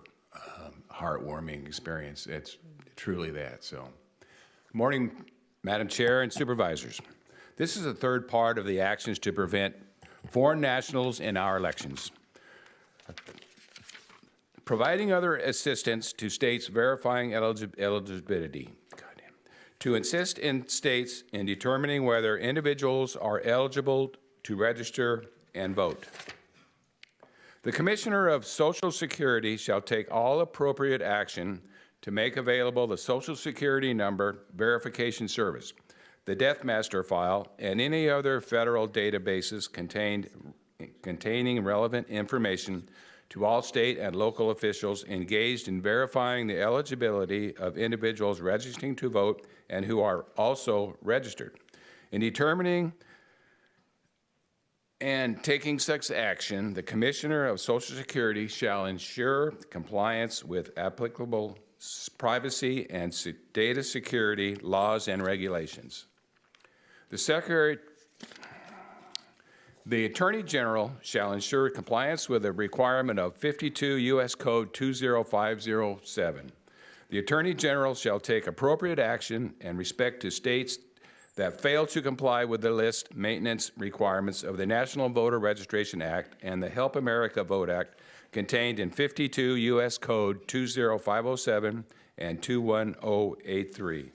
heartwarming experience. It's truly that. So, good morning, Madam Chair and Supervisors. This is the third part of the actions to prevent foreign nationals in our elections. Providing other assistance to states verifying eligibility to assist in states in determining whether individuals are eligible to register and vote. The Commissioner of Social Security shall take all appropriate action to make available the Social Security number verification service, the Death Master file, and any other federal databases containing relevant information to all state and local officials engaged in verifying the eligibility of individuals registering to vote and who are also registered. In determining and taking such action, the Commissioner of Social Security shall ensure compliance with applicable privacy and data security laws and regulations. The Attorney General shall ensure compliance with the requirement of 52 U.S. Code 20507. The Attorney General shall take appropriate action in respect to states that fail to comply with the list maintenance requirements of the National Voter Registration Act and the Help America Vote Act contained in 52 U.S. Code 20507 and 21083.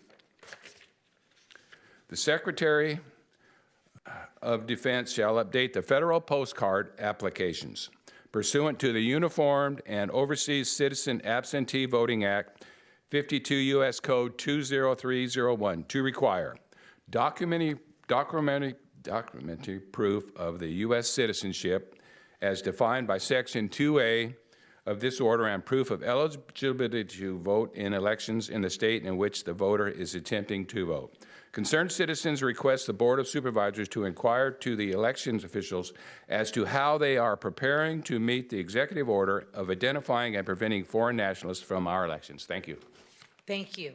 The Secretary of Defense shall update the federal postcard applications pursuant to the Uniformed and Overseas Citizen Absentee Voting Act 52 U.S. Code 20301 to require documentary proof of the U.S. citizenship as defined by Section 2A of this order and proof of eligibility to vote in elections in the state in which the voter is attempting to vote. Concerned citizens request the Board of Supervisors to inquire to the elections officials as to how they are preparing to meet the executive order of identifying and preventing foreign nationalists from our elections. Thank you. Thank you.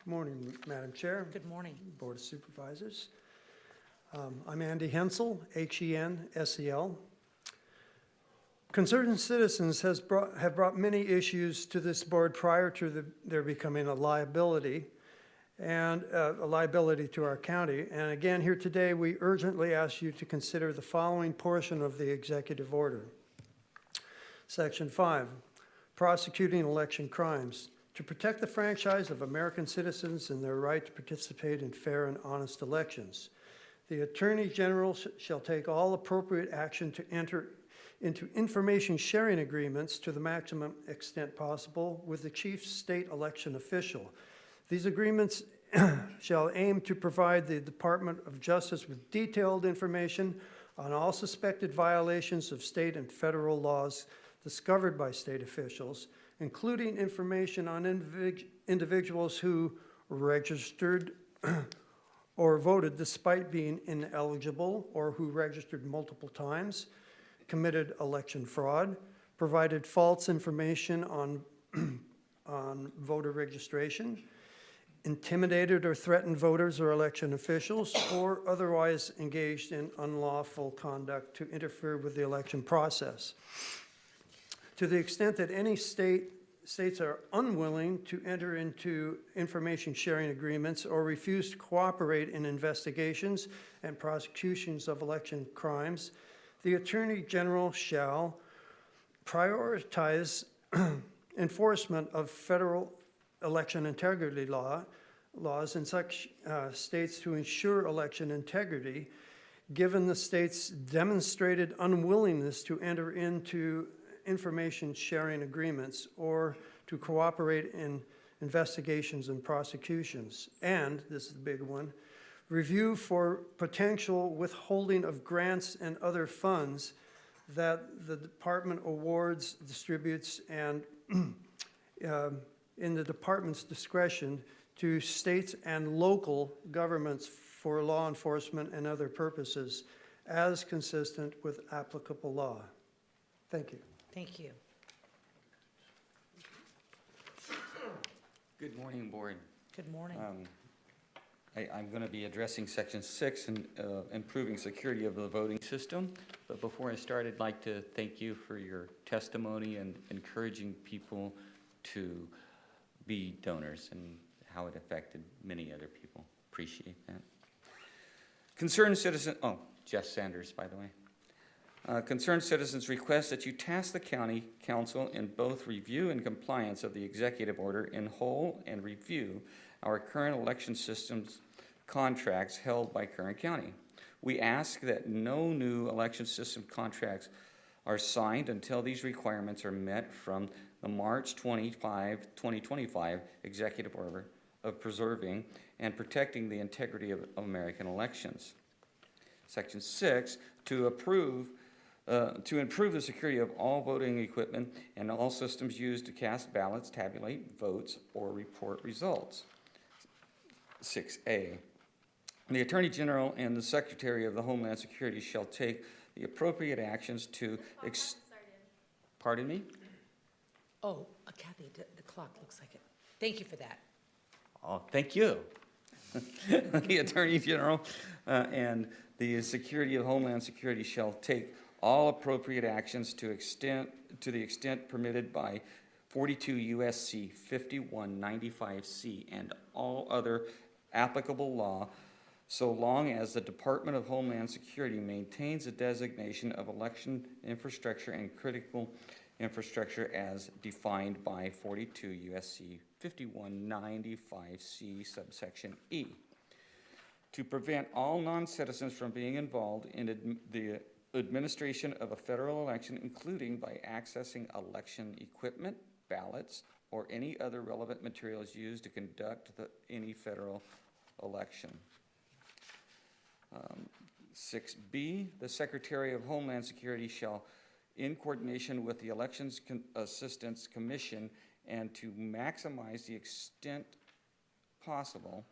Good morning, Madam Chair. Good morning. Board of Supervisors. I'm Andy Hensel, H-E-N-S-E-L. Concerned citizens have brought many issues to this board prior to their becoming a liability to our county. And again, here today, we urgently ask you to consider the following portion of the executive order. Section 5, prosecuting election crimes. To protect the franchise of American citizens and their right to participate in fair and honest elections, the Attorney General shall take all appropriate action to enter into information sharing agreements to the maximum extent possible with the chief state election official. These agreements shall aim to provide the Department of Justice with detailed information on all suspected violations of state and federal laws discovered by state officials, including information on individuals who registered or voted despite being ineligible, or who registered multiple times, committed election fraud, provided false information on voter registration, intimidated or threatened voters or election officials, or otherwise engaged in unlawful conduct to interfere with the election process. To the extent that any states are unwilling to enter into information sharing agreements or refuse to cooperate in investigations and prosecutions of election crimes, the Attorney General shall prioritize enforcement of federal election integrity laws in such states to ensure election integrity, given the state's demonstrated unwillingness to enter into information sharing agreements or to cooperate in investigations and prosecutions. And, this is the big one, review for potential withholding of grants and other funds that the department awards, distributes, and in the department's discretion to states and local governments for law enforcement and other purposes as consistent with applicable law. Thank you. Thank you. Good morning, Board. Good morning. I'm going to be addressing Section 6 and improving security of the voting system. But before I start, I'd like to thank you for your testimony and encouraging people to be donors and how it affected many other people. Appreciate that. Concerned citizen, Jeff Sanders, by the way. Concerned citizens request that you task the county council in both review and compliance of the executive order in whole and review our current election systems contracts held by Kern County. We ask that no new election system contracts are signed until these requirements are met from the March 2025 executive order of preserving and protecting the integrity of American elections. Section 6, to improve the security of all voting equipment and all systems used to cast ballots, tabulate votes, or report results. 6A, the Attorney General and the Secretary of the Homeland Security shall take the appropriate actions to pardon me? Oh, Kathy, the clock looks like it. Thank you for that. Oh, thank you. The Attorney General and the Secretary of Homeland Security shall take all appropriate actions to the extent permitted by 42 U.S.C. 5195C and all other applicable law, so long as the Department of Homeland Security maintains a designation of election infrastructure and critical infrastructure as defined by 42 U.S.C. 5195C subsection E. To prevent all non-citizens from being involved in the administration of a federal election, including by accessing election equipment, ballots, or any other relevant materials used to conduct any federal election. 6B, the Secretary of Homeland Security shall, in coordination with the Elections Assistance Commission and to maximize the extent possible,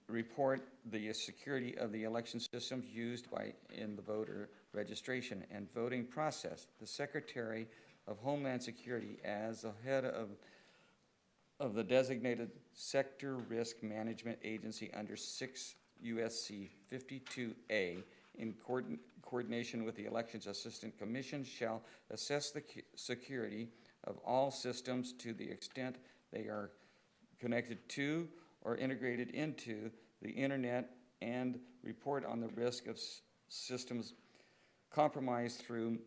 report the security of the election systems used in the voter registration and voting process. The Secretary of Homeland Security, as the head of the designated sector risk management agency under 6 U.S.C. 52A, in coordination with the Elections Assistance Commission, shall assess the security of all systems to the extent they are connected to or integrated into the internet and report on the risk of systems compromised through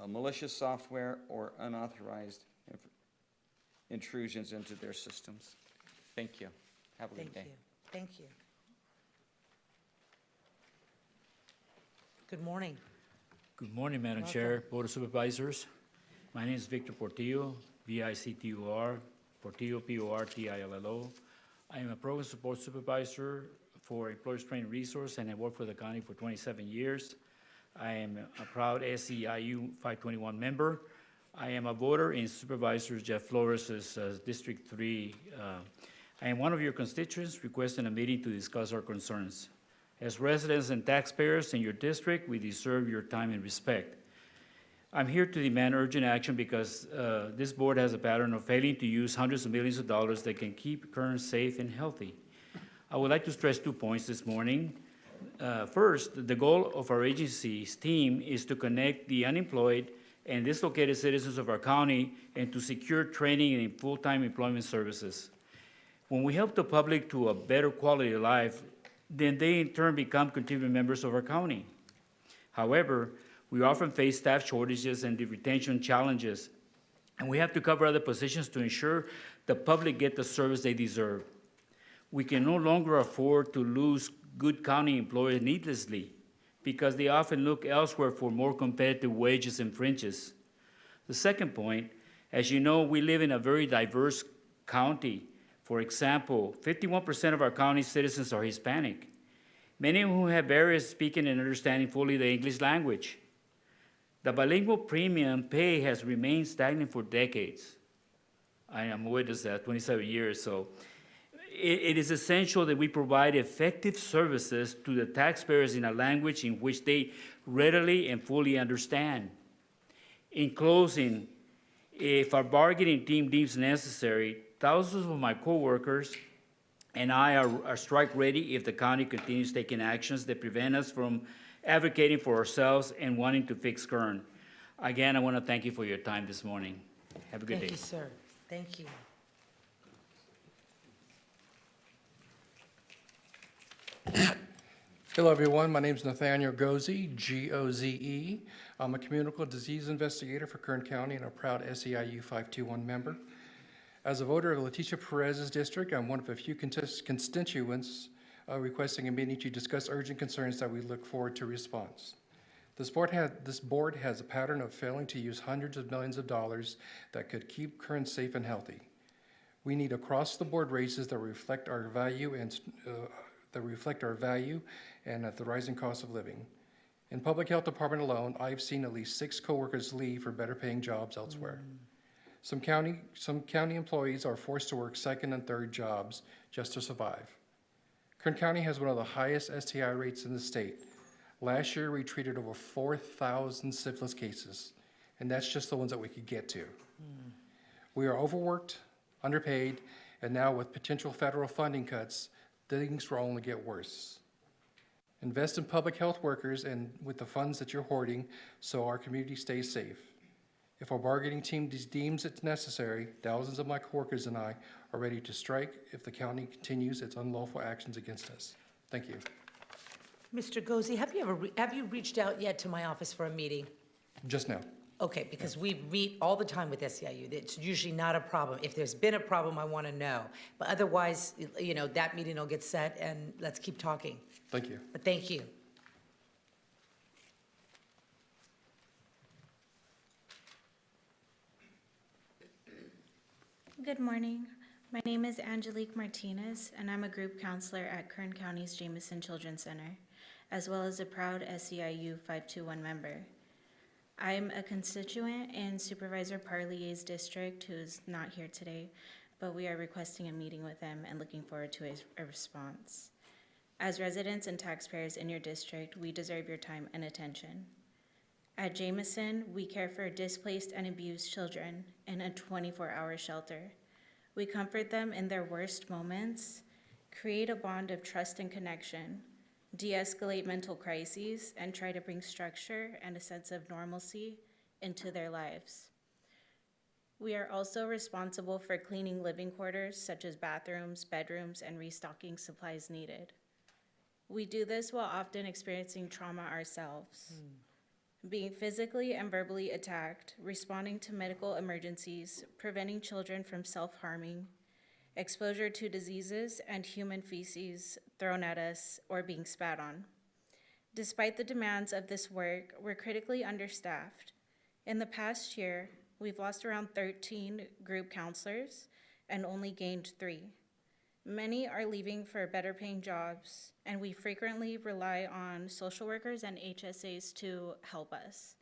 malicious software or unauthorized intrusions into their systems. Thank you. Have a good day. Thank you. Good morning. Good morning, Madam Chair, Board of Supervisors. My name is Victor Portillo, V-I-C-T-O-R, Portillo, P-O-R-T-I-L-L-O. I am a program support supervisor for Employers Training Resource, and I worked for the county for 27 years. I am a proud SEIU 521 member. I am a voter in Supervisor Jeff Flores' District 3. I am one of your constituents requesting a meeting to discuss our concerns. As residents and taxpayers in your district, we deserve your time and respect. I'm here to demand urgent action because this board has a pattern of failing to use hundreds of millions of dollars that can keep Kern safe and healthy. I would like to stress 2 points this morning. First, the goal of our agency's team is to connect the unemployed and dislocated citizens of our county and to secure training and full-time employment services. When we help the public to a better quality of life, then they in turn become contributing members of our county. However, we often face staff shortages and the retention challenges, and we have to cover other positions to ensure the public get the service they deserve. We can no longer afford to lose good county employees needlessly because they often look elsewhere for more competitive wages and fringes. The second point, as you know, we live in a very diverse county. For example, 51% of our county citizens are Hispanic, many of whom have barriers speaking and understanding fully the English language. The bilingual premium pay has remained stagnant for decades. I am a witness that 27 years, so it is essential that we provide effective services to the taxpayers in a language in which they readily and fully understand. In closing, if our bargaining team deems necessary, thousands of my coworkers and I are strike ready if the county continues taking actions that prevent us from advocating for ourselves and wanting to fix Kern. Again, I want to thank you for your time this morning. Have a good day. Thank you, sir. Thank you. Hello, everyone. My name is Nathaniel Goze, Goze. I'm a communicable disease investigator for Kern County and a proud SEIU 521 member. As a voter of Leticia Perez's district, I'm one of a few constituents requesting a meeting to discuss urgent concerns that we look forward to response. This board has a pattern of failing to use hundreds of millions of dollars that could keep Kern safe and healthy. We need across-the-board raises that reflect our value and at the rising cost of living. In public health department alone, I've seen at least 6 coworkers leave for better paying jobs elsewhere. Some county employees are forced to work second and third jobs just to survive. Kern County has one of the highest STI rates in the state. Last year, we treated over 4,000 syphilis cases, and that's just the ones that we could get to. We are overworked, underpaid, and now with potential federal funding cuts, things will only get worse. Invest in public health workers and with the funds that you're hoarding so our community stays safe. If our bargaining team deems it necessary, thousands of my coworkers and I are ready to strike if the county continues its unlawful actions against us. Thank you. Mr. Goze, have you reached out yet to my office for a meeting? Just now. Okay, because we meet all the time with SEIU. It's usually not a problem. If there's been a problem, I want to know. But otherwise, you know, that meeting will get set and let's keep talking. Thank you. But thank you. Good morning. My name is Angelique Martinez, and I'm a group counselor at Kern County's Jameson Children's Center, as well as a proud SEIU 521 member. I'm a constituent in Supervisor Parlier's district who is not here today, but we are requesting a meeting with them and looking forward to a response. As residents and taxpayers in your district, we deserve your time and attention. At Jameson, we care for displaced and abused children in a 24-hour shelter. We comfort them in their worst moments, create a bond of trust and connection, de-escalate mental crises, and try to bring structure and a sense of normalcy into their lives. We are also responsible for cleaning living quarters such as bathrooms, bedrooms, and restocking supplies needed. We do this while often experiencing trauma ourselves. Being physically and verbally attacked, responding to medical emergencies, preventing children from self-harming, exposure to diseases and human feces thrown at us or being spat on. Despite the demands of this work, we're critically understaffed. In the past year, we've lost around 13 group counselors and only gained 3. Many are leaving for better paying jobs, and we frequently rely on social workers and HSAs to help us.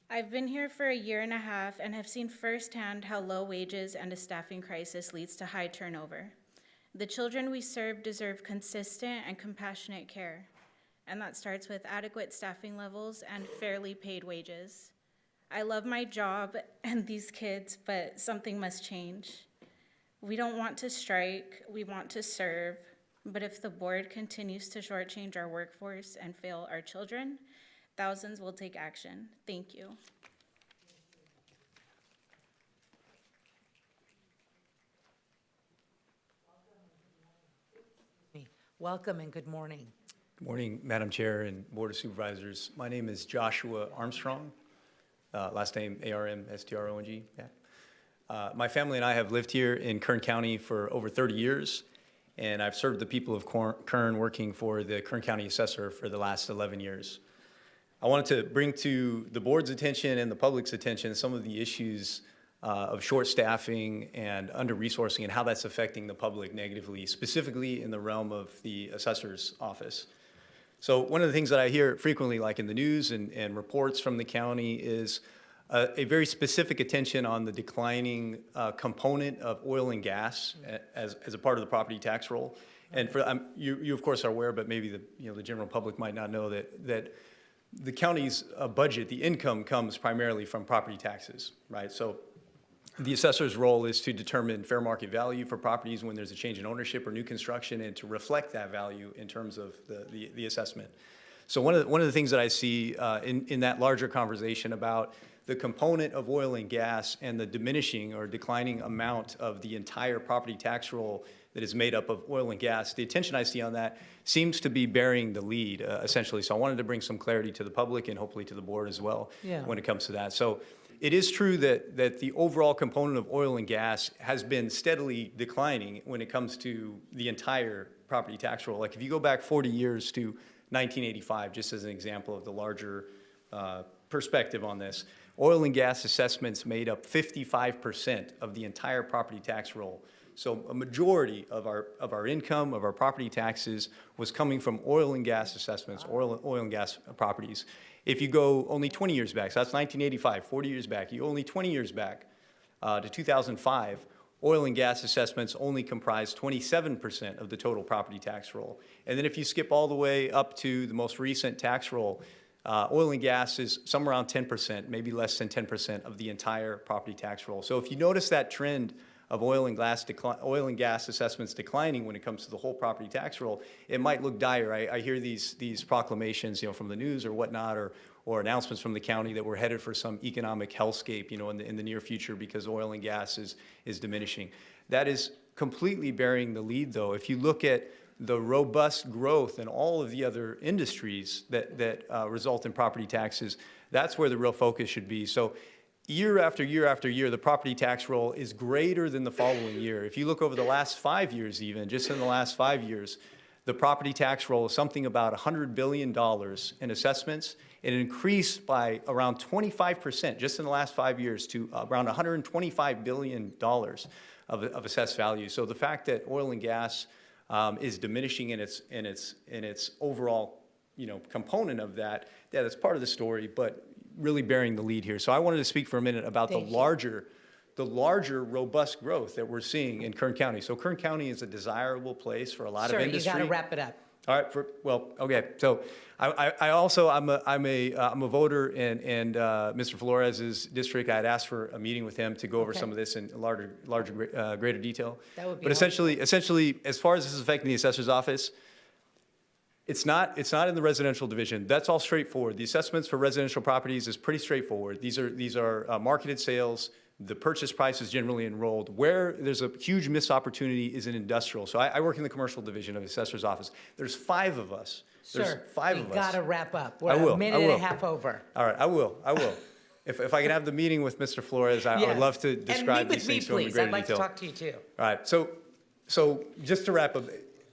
I've been here for a year and a half and have seen firsthand how low wages and a staffing crisis leads to high turnover. The children we serve deserve consistent and compassionate care, and that starts with adequate staffing levels and fairly paid wages. I love my job and these kids, but something must change. We don't want to strike, we want to serve, but if the board continues to shortchange our workforce and fail our children, thousands will take action. Thank you. Welcome and good morning. Good morning, Madam Chair and Board of Supervisors. My name is Joshua Armstrong, last name A-R-M-S-T-R-O-N-G. Yeah. My family and I have lived here in Kern County for over 30 years, and I've served the people of Kern working for the Kern County Assessor for the last 11 years. I wanted to bring to the board's attention and the public's attention some of the issues of short staffing and under-resourcing and how that's affecting the public negatively, specifically in the realm of the assessor's office. So one of the things that I hear frequently, like in the news and reports from the county, is a very specific attention on the declining component of oil and gas as a part of the property tax roll. And for you of course are aware, but maybe the general public might not know that the county's budget, the income comes primarily from property taxes, right? So the assessor's role is to determine fair market value for properties when there's a change in ownership or new construction, and to reflect that value in terms of the assessment. So one of the things that I see in that larger conversation about the component of oil and gas and the diminishing or declining amount of the entire property tax roll that is made up of oil and gas. The attention I see on that seems to be bearing the lead, essentially. So I wanted to bring some clarity to the public and hopefully to the board as well when it comes to that. So it is true that the overall component of oil and gas has been steadily declining when it comes to the entire property tax roll. Like if you go back 40 years to 1985, just as an example of the larger perspective on this, oil and gas assessments made up 55% of the entire property tax roll. So a majority of our income, of our property taxes, was coming from oil and gas assessments, oil and gas properties. If you go only 20 years back, so that's 1985, 40 years back, you only 20 years back to 2005, oil and gas assessments only comprised 27% of the total property tax roll. And then if you skip all the way up to the most recent tax roll, oil and gas is somewhere around 10%, maybe less than 10% of the entire property tax roll. So if you notice that trend of oil and gas assessments declining when it comes to the whole property tax roll, it might look dire. I hear these proclamations, from the news or whatnot, or announcements from the county that we're headed for some economic hellscape, in the near future because oil and gas is diminishing. That is completely bearing the lead, though. If you look at the robust growth in all of the other industries that result in property taxes, that's where the real focus should be. So year after year after year, the property tax roll is greater than the following year. If you look over the last 5 years even, just in the last 5 years, the property tax roll is something about $100 billion in assessments. It increased by around 25% just in the last 5 years to around $125 billion of assessed value. So the fact that oil and gas is diminishing in its overall component of that, that's part of the story, but really bearing the lead here. So I wanted to speak for a minute about the larger robust growth that we're seeing in Kern County. So Kern County is a desirable place for a lot of industry. Sir, you got to wrap it up. All right. Okay. So I also I'm a voter in Mr. Flores's district. I had asked for a meeting with him to go over some of this in greater detail. That would be. But essentially, as far as this is affecting the assessor's office, it's not in the residential division. That's all straightforward. The assessments for residential properties is pretty straightforward. These are marketed sales. The purchase price is generally enrolled. Where there's a huge missed opportunity is in industrial. So I work in the commercial division of the assessor's office. There's 5 of us. Sir, you got to wrap up. I will. A minute and a half over. All right, I will. If I can have the meeting with Mr. Flores, I would love to describe these things to him in greater detail. I'd like to talk to you too. All right, so just to wrap up,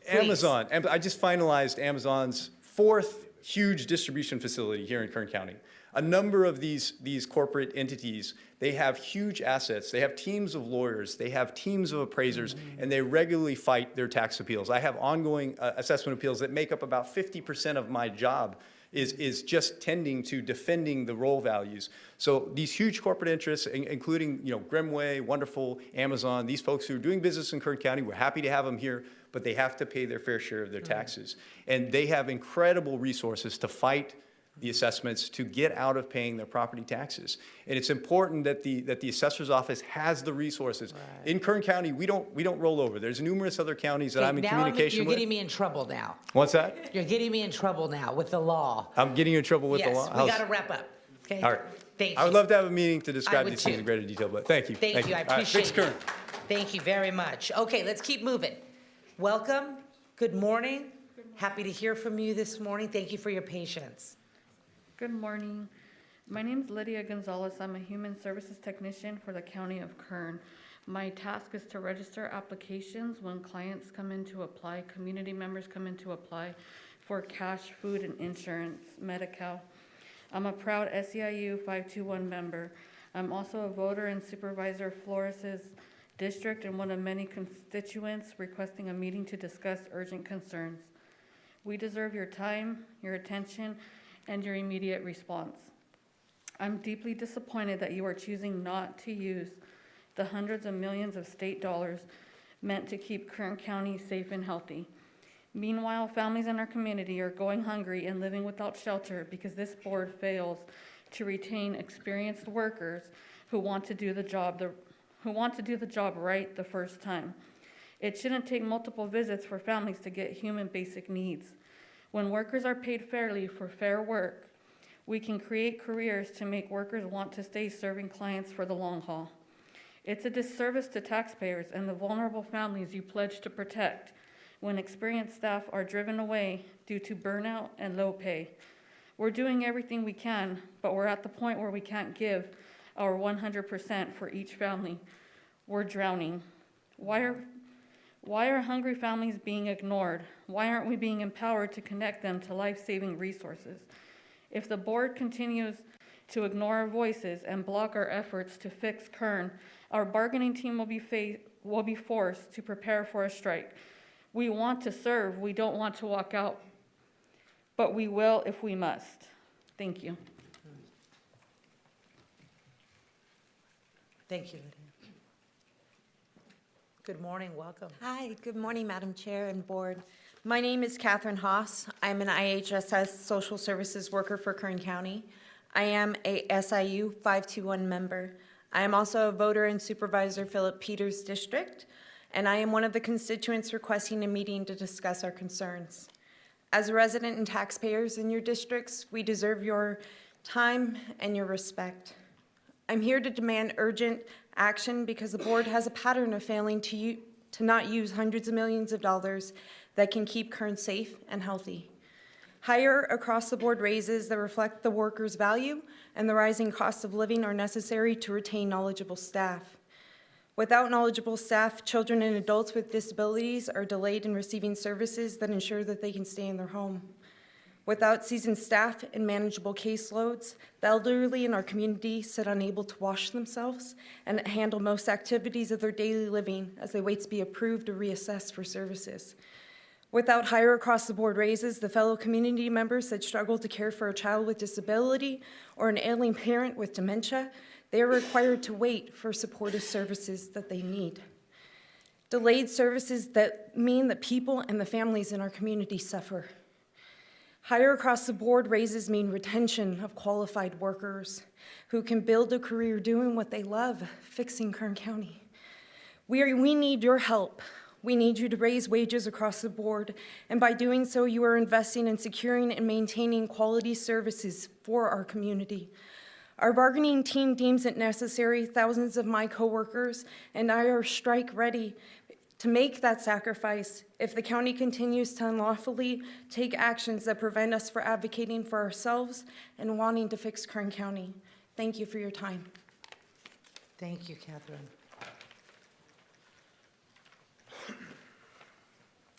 Amazon. I just finalized Amazon's 4th huge distribution facility here in Kern County. A number of these corporate entities, they have huge assets. They have teams of lawyers. They have teams of appraisers, and they regularly fight their tax appeals. I have ongoing assessment appeals that make up about 50% of my job is just tending to defending the roll values. So these huge corporate interests, including Grimway, Wonderful, Amazon, these folks who are doing business in Kern County, we're happy to have them here, but they have to pay their fair share of their taxes. And they have incredible resources to fight the assessments to get out of paying their property taxes. And it's important that the assessor's office has the resources. Right. In Kern County, we don't roll over. There's numerous other counties that I'm in communication with. You're getting me in trouble now. What's that? You're getting me in trouble now with the law. I'm getting you in trouble with the law? Yes, we got to wrap up. Okay. All right. Thank you. I would love to have a meeting to describe these things in greater detail, but thank you. Thank you. I appreciate it. Thanks, Kern. Thank you very much. Okay, let's keep moving. Welcome. Good morning. Happy to hear from you this morning. Thank you for your patience. Good morning. My name is Lydia Gonzalez. I'm a human services technician for the County of Kern. My task is to register applications when clients come in to apply, community members come in to apply for cash, food, and insurance, Medi-Cal. I'm a proud SEIU 521 member. I'm also a voter in Supervisor Flores' district and one of many constituents requesting a meeting to discuss urgent concerns. We deserve your time, your attention, and your immediate response. I'm deeply disappointed that you are choosing not to use the hundreds of millions of state dollars meant to keep Kern County safe and healthy. Meanwhile, families in our community are going hungry and living without shelter because this board fails to retain experienced workers who want to do the job right the first time. It shouldn't take multiple visits for families to get human basic needs. When workers are paid fairly for fair work, we can create careers to make workers want to stay serving clients for the long haul. It's a disservice to taxpayers and the vulnerable families you pledge to protect when experienced staff are driven away due to burnout and low pay. We're doing everything we can, but we're at the point where we can't give our 100% for each family. We're drowning. Why are hungry families being ignored? Why aren't we being empowered to connect them to life-saving resources? If the board continues to ignore our voices and block our efforts to fix Kern, our bargaining team will be forced to prepare for a strike. We want to serve, we don't want to walk out, but we will if we must. Thank you. Thank you, Lydia. Good morning, welcome. Hi, good morning, Madam Chair and Board. My name is Catherine Haas. I'm an IHSS Social Services worker for Kern County. I am a SIU 521 member. I am also a voter in Supervisor Philip Peters' district, and I am one of the constituents requesting a meeting to discuss our concerns. As a resident and taxpayers in your districts, we deserve your time and your respect. I'm here to demand urgent action because the board has a pattern of failing to not use hundreds of millions of dollars that can keep Kern safe and healthy. Higher across-the-board raises that reflect the workers' value and the rising cost of living are necessary to retain knowledgeable staff. Without knowledgeable staff, children and adults with disabilities are delayed in receiving services that ensure that they can stay in their home. Without seasoned staff and manageable caseloads, the elderly in our community sit unable to wash themselves and handle most activities of their daily living as they wait to be approved or reassessed for services. Without higher across-the-board raises, the fellow community members that struggle to care for a child with disability or an ailing parent with dementia, they are required to wait for supportive services that they need. Delayed services that mean that people and the families in our community suffer. Higher across-the-board raises mean retention of qualified workers who can build a career doing what they love, fixing Kern County. We need your help. We need you to raise wages across the board, and by doing so, you are investing in securing and maintaining quality services for our community. Our bargaining team deems it necessary. Thousands of my coworkers and I are strike ready to make that sacrifice if the county continues to unlawfully take actions that prevent us from advocating for ourselves and wanting to fix Kern County. Thank you for your time. Thank you, Catherine.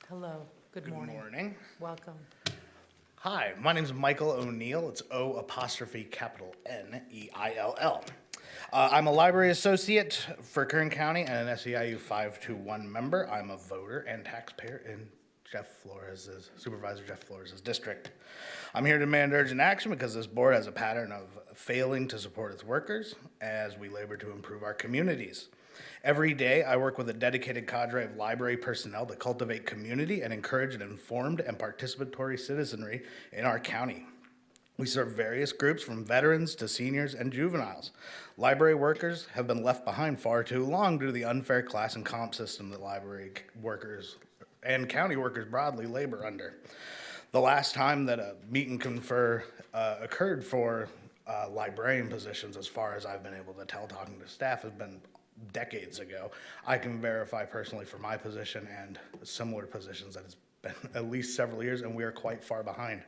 Hello, good morning. Good morning. Welcome. Hi, my name is Michael O'Neill. It's O''N''E''I''L''. I'm a library associate for Kern County and an SEIU 521 member. I'm a voter and taxpayer in Supervisor Jeff Flores' district. I'm here to demand urgent action because this board has a pattern of failing to support its workers as we labor to improve our communities. Every day, I work with a dedicated cadre of library personnel to cultivate community and encourage an informed and participatory citizenry in our county. We serve various groups from veterans to seniors and juveniles. Library workers have been left behind far too long due to the unfair class and comp system that library workers and county workers broadly labor under. The last time that a meet and confer occurred for librarian positions, as far as I've been able to tell talking to staff, has been decades ago. I can verify personally for my position and similar positions that it's been at least several years, and we are quite far behind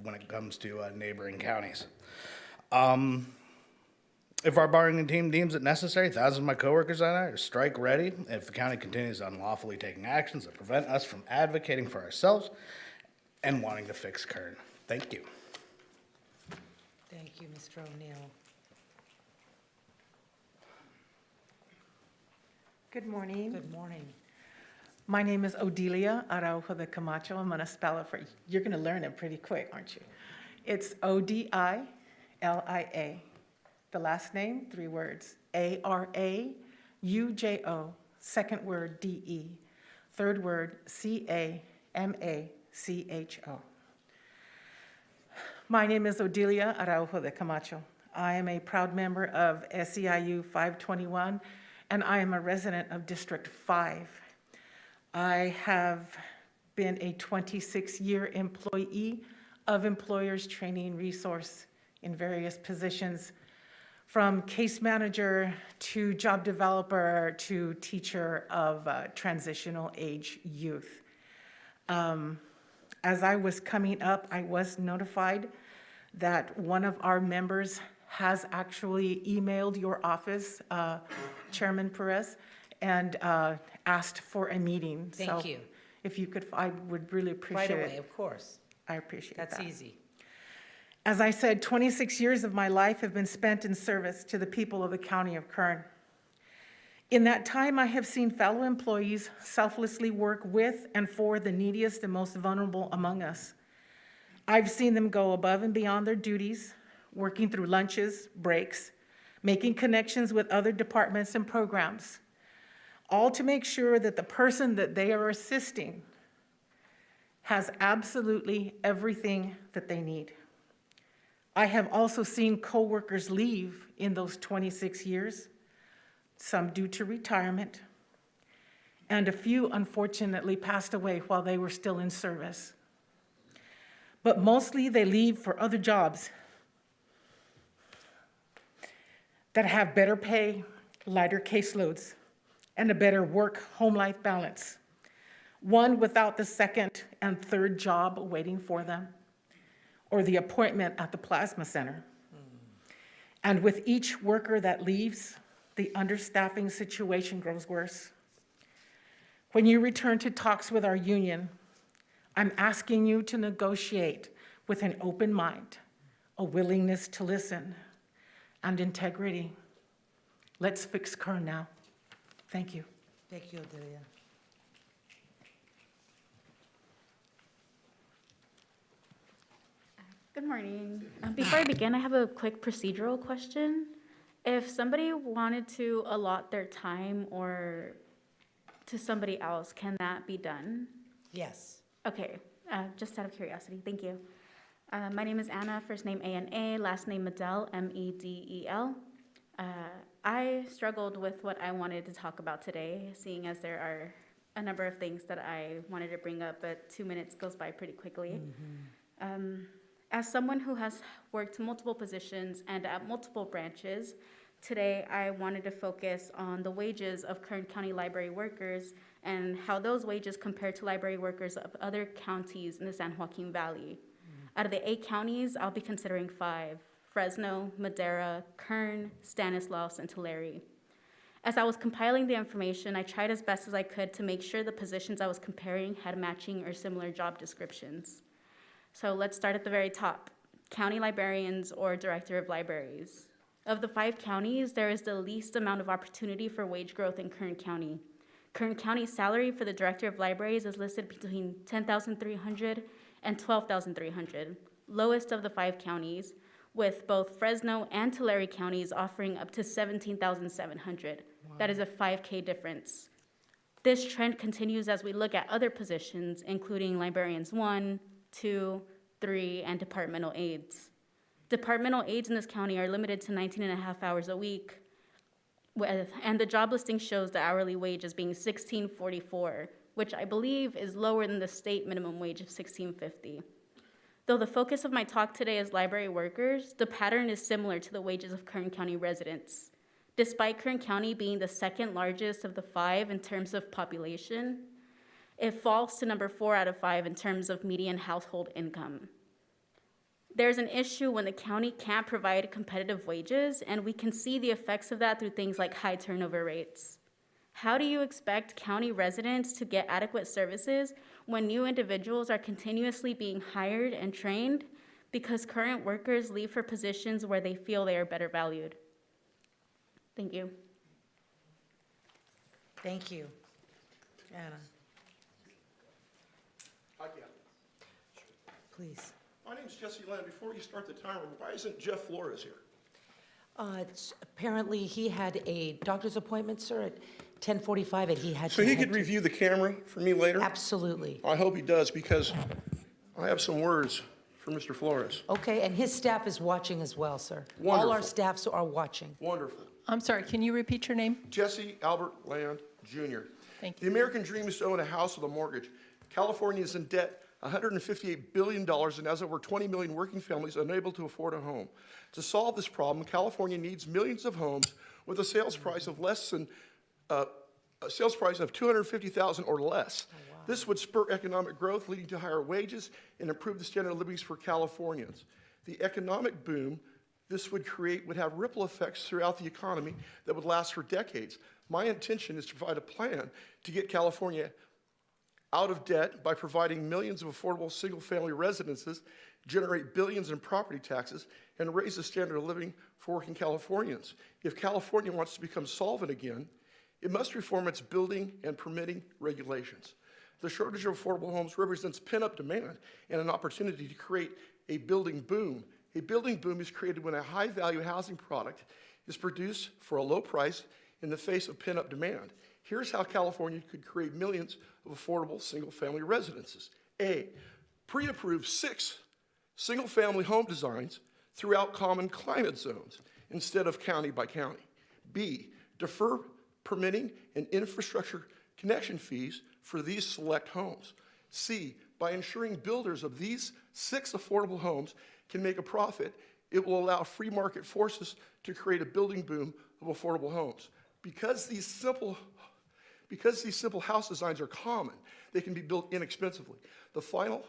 when it comes to neighboring counties. If our bargaining team deems it necessary, thousands of my coworkers and I are strike ready if the county continues unlawfully taking actions that prevent us from advocating for ourselves and wanting to fix Kern. Thank you. Thank you, Mr. O'Neill. Good morning. Good morning. My name is Odelia Araujo de Camacho. I'm going to spell it for you. You're going to learn it pretty quick, aren't you? It's Odilia. The last name, 3 words. Araujo. Second word, DE. Third word, CAMACHO. My name is Odelia Araujo de Camacho. I am a proud member of SEIU 521, and I am a resident of District 5. I have been a 26-year employee of Employers Training Resource in various positions from case manager to job developer to teacher of transitional age youth. As I was coming up, I was notified that one of our members has actually emailed your office, Chairman Perez, and asked for a meeting. Thank So you. if you could, I would really appreciate it. Right away, of course. I appreciate that. That's easy. As I said, 26 years of my life have been spent in service to the people of the County of Kern. In that time, I have seen fellow employees selflessly work with and for the neediest and most vulnerable among us. I've seen them go above and beyond their duties, working through lunches, breaks, making connections with other departments and programs, all to make sure that the person that they are assisting has absolutely everything that they need. I have also seen coworkers leave in those 26 years, some due to retirement, and a few unfortunately passed away while they were still in service. But mostly they leave for other jobs that have better pay, lighter caseloads, and a better work-home life balance, one without the second and third job waiting for them, or the appointment at the plasma center. And with each worker that leaves, the understaffing situation grows worse. When you return to talks with our union, I'm asking you to negotiate with an open mind, a willingness to listen, and integrity. Let's fix Kern now. Thank you. Thank you, Odelia. Good morning. Before I begin, I have a quick procedural question. If somebody wanted to allot their time or to somebody else, can that be done? Yes. Okay, just out of curiosity, thank you. My name is Anna, first name A-N-A, last name Medel, M-E-D-E-L. I struggled with what I wanted to talk about today, seeing as there are a number of things that I wanted to bring up, but 2 minutes goes by pretty quickly. As someone who has worked multiple positions and at multiple branches, today I wanted to focus on the wages of Kern County library workers and how those wages compare to library workers of other counties in the San Joaquin Valley. Out of the 8 counties, I'll be considering 5: Fresno, Madera, Kern, Stanislaus, and Tulare. As I was compiling the information, I tried as best as I could to make sure the positions I was comparing had matching or similar job descriptions. So let's start at the very top. County librarians or director of libraries. Of the 5 counties, there is the least amount of opportunity for wage growth in Kern County. Kern County's salary for the director of libraries is listed between $10,300 and $12,300, lowest of the 5 counties, with both Fresno and Tulare counties offering up to $17,700. Wow. That is a $5K difference. This trend continues as we look at other positions, including librarians 1, 2, 3, and departmental aides. Departmental aides in this county are limited to 19.5 hours a week, and the job listing shows the hourly wage as being $16.44, which I believe is lower than the state minimum wage of $16.50. Though the focus of my talk today is library workers, the pattern is similar to the wages of Kern County residents. Despite Kern County being the second largest of the 5 in terms of population, it falls to number 4 out of 5 in terms of median household income. There's an issue when the county can't provide competitive wages, and we can see the effects of that through things like high turnover rates. How do you expect county residents to get adequate services when new individuals are continuously being hired and trained because current workers leave for positions where they feel they are better valued? Thank you. Thank you. Anna, Hi, Kathy. please. My name's Jesse Land. Before you start the timer, why isn't Jeff Flores here? Apparently, he had a doctor's appointment, sir, at 10:45, and he had So to he head could to- review the camera for me later? Absolutely. I hope he does, because I have some words for Mr. Flores. Okay, and his staff is watching as well, sir. All Wonderful. our staffs are watching. Wonderful. I'm sorry, can you repeat your name? Jesse Albert Land, Jr. Thank The American dream is to own a house with a mortgage. California is in debt $158 billion, and has over 20 million working families unable to afford a home. To solve this problem, California needs millions of homes with a sales price of $250,000 or less. This would spur economic growth, leading to higher wages and improve the standard of living for Californians. The economic boom this would create would have ripple effects throughout the economy that would last for decades. My intention is to provide a plan to get California out of debt by providing millions of affordable single-family residences, generate billions in property taxes, and raise the standard of living for working Californians. If California wants to become solvent again, it must reform its building and permitting regulations. The shortage of affordable homes represents pent-up demand and an opportunity to create a building boom. A building boom is created when a high-value housing product is produced for a low price in the face of pent-up demand. Here's how California could create millions of affordable single-family residences. A, pre-approve 6 single-family home designs throughout common climate zones instead of county by county. B, defer permitting and infrastructure connection fees for these select homes. C, by ensuring builders of these 6 affordable homes can make a profit, it will allow free market forces to create a building boom of affordable homes. Because these simple house designs are common, they can be built inexpensively. The final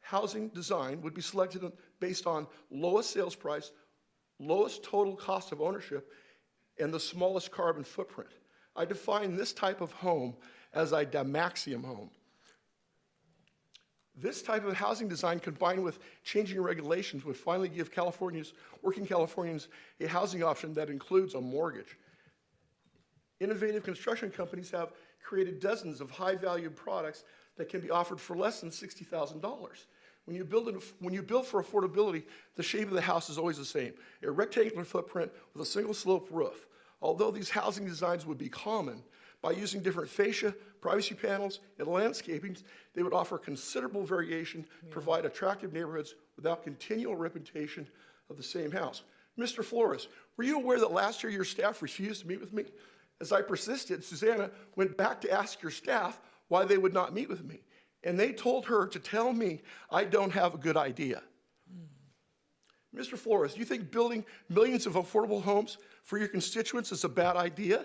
housing design would be selected based on lowest sales price, lowest total cost of ownership, and the smallest carbon footprint. I define this type of home as a Dymaxium home. This type of housing design combined with changing regulations would finally give working Californians a housing option that includes a mortgage. Innovative construction companies have created dozens of high-value products that can be offered for less than $60,000. When you build for affordability, the shape of the house is always the same, a rectangular footprint with a single slope roof. Although these housing designs would be common, by using different fascia, privacy panels, and landscapings, they would offer considerable variation, provide attractive neighborhoods without continual repetition of the same house. Mr. Flores, were you aware that last year your staff refused to meet with me? As I persisted, Susanna went back to ask your staff why they would not meet with me. And they told her to tell me I don't have a good idea. Mr. Flores, do you think building millions of affordable homes for your constituents is a bad idea?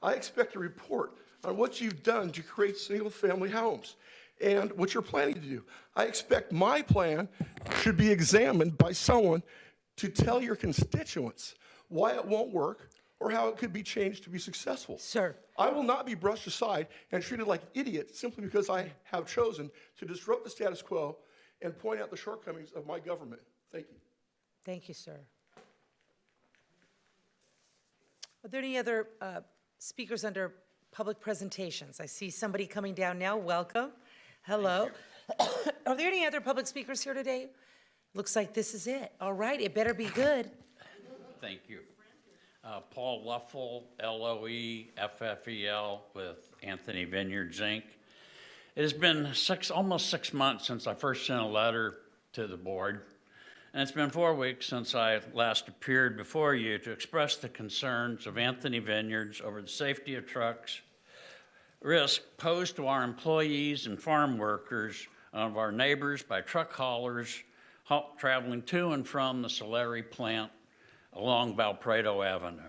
I expect a report on what you've done to create single-family homes and what you're planning to do. I expect my plan should be examined by someone to tell your constituents why it won't work or how it could be changed to be successful. Sir. I will not be brushed aside and treated like an idiot simply because I have chosen to disrupt the status quo and point out the shortcomings of my government. Thank you. Thank you, sir. Are there any other speakers under public presentations? I see somebody coming down now. Welcome. Hello. Are there any other public speakers here today? Looks like this is it. All right, it better be good. Thank you. Paul Luffel, LOE-FFEL with Anthony Vineyards, Inc. It has been almost 6 months since I first sent a letter to the board, and it's been 4 weeks since I last appeared before you to express the concerns of Anthony Vineyards over the safety of trucks, risk posed to our employees and farm workers, of our neighbors by truck haulers traveling to and from the Solari plant along Valparaiso Avenue.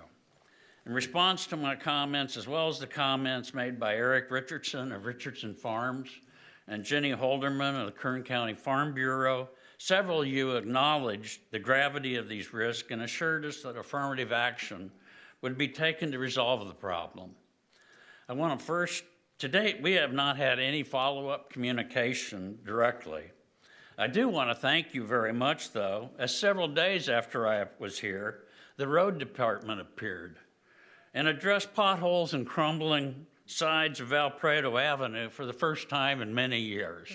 In response to my comments, as well as the comments made by Eric Richardson of Richardson Farms and Jenny Holderman of the Kern County Farm Bureau, several of you acknowledged the gravity of these risks and assured us that affirmative action would be taken to resolve the problem. I want to first, to date, we have not had any follow-up communication directly. I do want to thank you very much, though, as several days after I was here, the road department appeared and addressed potholes and crumbling sides of Valparaiso Avenue for the first time in many years.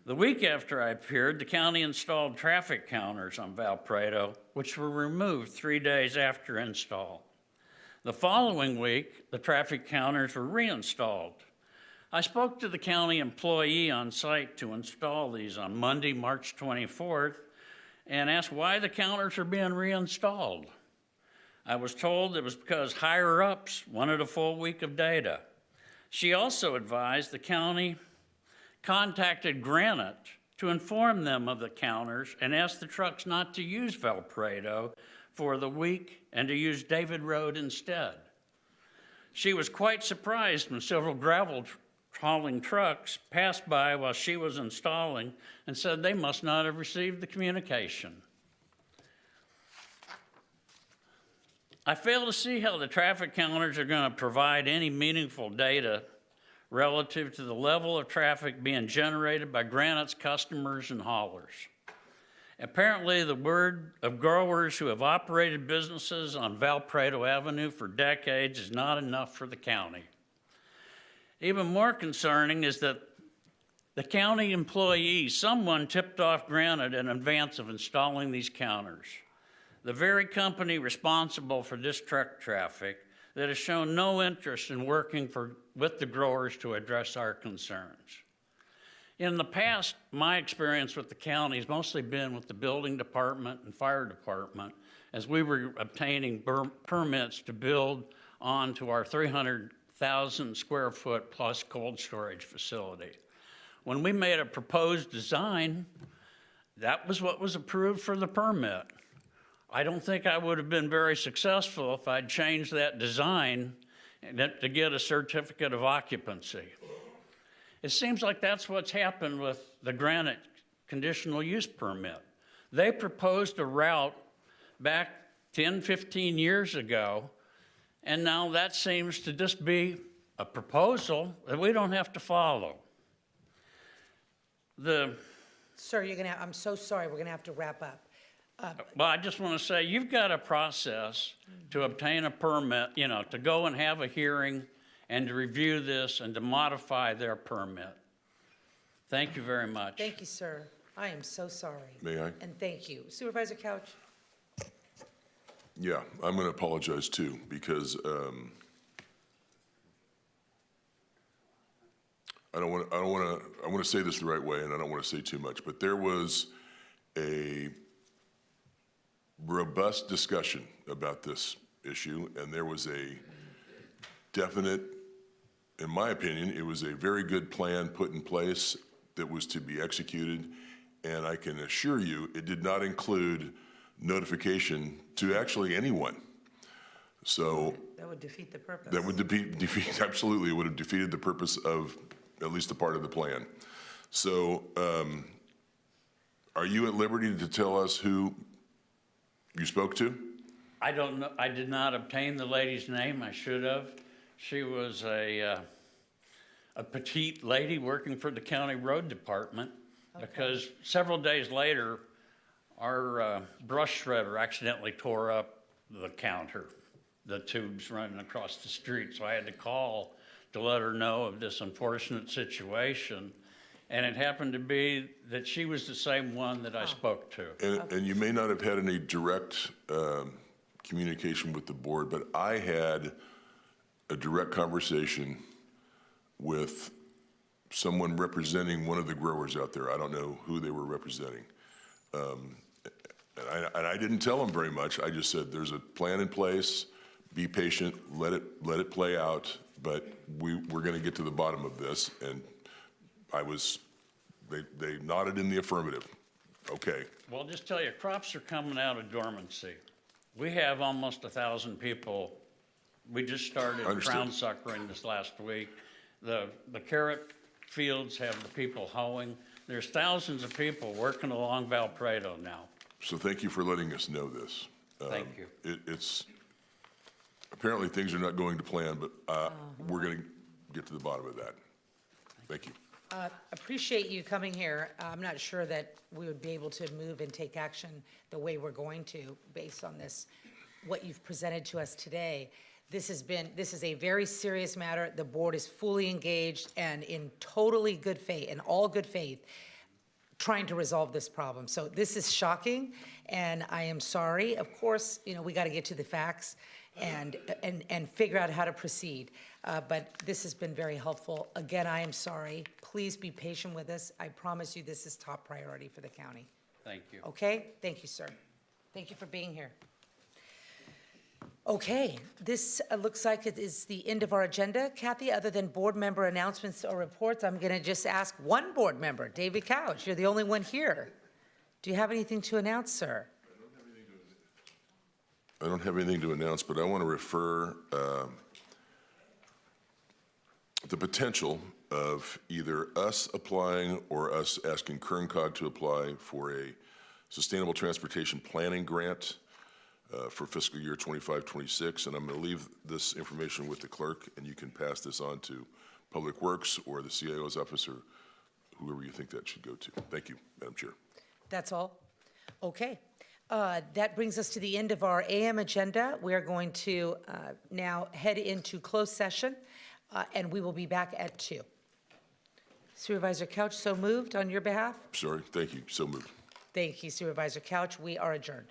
The week after I appeared, the county installed traffic counters on Valparaiso, which were removed 3 days after install. The following week, the traffic counters were reinstalled. I spoke to the county employee on site to install these on Monday, March 24th, and asked why the counters are being reinstalled. I was told it was because higher-ups wanted a full week of data. She also advised the county contacted Granite to inform them of the counters and asked the trucks not to use Valparaiso for the week and to use David Road instead. She was quite surprised when several gravel hauling trucks passed by while she was installing and said they must not have received the communication. I fail to see how the traffic counters are going to provide any meaningful data relative to the level of traffic being generated by Granite's customers and haulers. Apparently, the word of growers who have operated businesses on Valparaiso Avenue for decades is not enough for the county. Even more concerning is that the county employee, someone tipped off Granite in advance of installing these counters. The very company responsible for this truck traffic that has shown no interest in working with the growers to address our concerns. In the past, my experience with the county has mostly been with the building department and fire department as we were obtaining permits to build onto our 300,000 square foot plus cold storage facility. When we made a proposed design, that was what was approved for the permit. I don't think I would have been very successful if I'd changed that design to get a certificate of occupancy. It seems like that's what's happened with the Granite conditional use permit. They proposed a route back 10, 15 years ago, and now that seems to just be a proposal that we don't have to follow. Sir, I'm so sorry, we're gonna have to wrap up. Well, I just want to say, you've got a process to obtain a permit, to go and have a hearing and to review this and to modify their permit. Thank you very much. Thank you, sir. I am so sorry. May I? And thank you. Supervisor Couch? Yeah, I'm going to apologize too, because I want to say this the right way, and I don't want to say too much, but there was a robust discussion about this issue, and there was a definite, in my opinion, it was a very good plan put in place that was to be executed, and I can assure you it did not include notification to actually anyone. So That would defeat the purpose. that would defeat absolutely, it would have defeated the purpose of at least a part of the plan. So are you at liberty to tell us who you spoke to? I don't know. I did not obtain the lady's name. I should have. She was a petite lady working for the county road department, because several days later, our brush shredder accidentally tore up the counter, the tubes running across the street. So I had to call to let her know of this unfortunate situation. And it happened to be that she was the same one that I spoke to. And you may not have had any direct communication with the board, but I had a direct conversation with someone representing one of the growers out there. I don't know who they were representing. And I didn't tell them very much. I just said, there's a plan in place, be patient, let it play out, but we're gonna get to the bottom of this. And they nodded in the affirmative. Okay. Well, I'll just tell you, crops are coming out of dormancy. We have almost 1,000 people. We just started crown suckering this last week. The carrot fields have the people hoeing. There's thousands of people working along Valparaiso now. So thank you for letting us know this. Thank you. It's, apparently things are not going to plan, but we're gonna get to the bottom of that. Thank you. Appreciate you coming here. I'm not sure that we would be able to move and take action the way we're going to based on this, what you've presented to us today. This is a very serious matter. The board is fully engaged and in totally good faith, in all good faith, trying to resolve this problem. So this is shocking, and I am sorry. Of course, we got to get to the facts and figure out how to proceed. But this has been very helpful. Again, I am sorry. Please be patient with us. I promise you this is top priority for the county. Thank you. Okay? Thank you, sir. Thank you for being here. Okay, this looks like it is the end of our agenda. Kathy, other than board member announcements or reports, I'm going to just ask one board member, David Couch. You're the only one here. Do you have anything to announce, sir? I don't have anything to announce, but I want to refer the potential of either us applying or us asking KernCog to apply for a Sustainable Transportation Planning Grant for fiscal year 25-26, and I'm going to leave this information with the clerk, and you can pass this on to Public Works or the CIO's office or whoever you think that should go to. Thank you, Madam Chair. That's all? Okay. That brings us to the end of our AM agenda. We are going to now head into closed session, and we will be back at 2. Supervisor Couch, so moved on your behalf? Sorry, thank you, so moved. Thank you, Supervisor Couch. We are adjourned.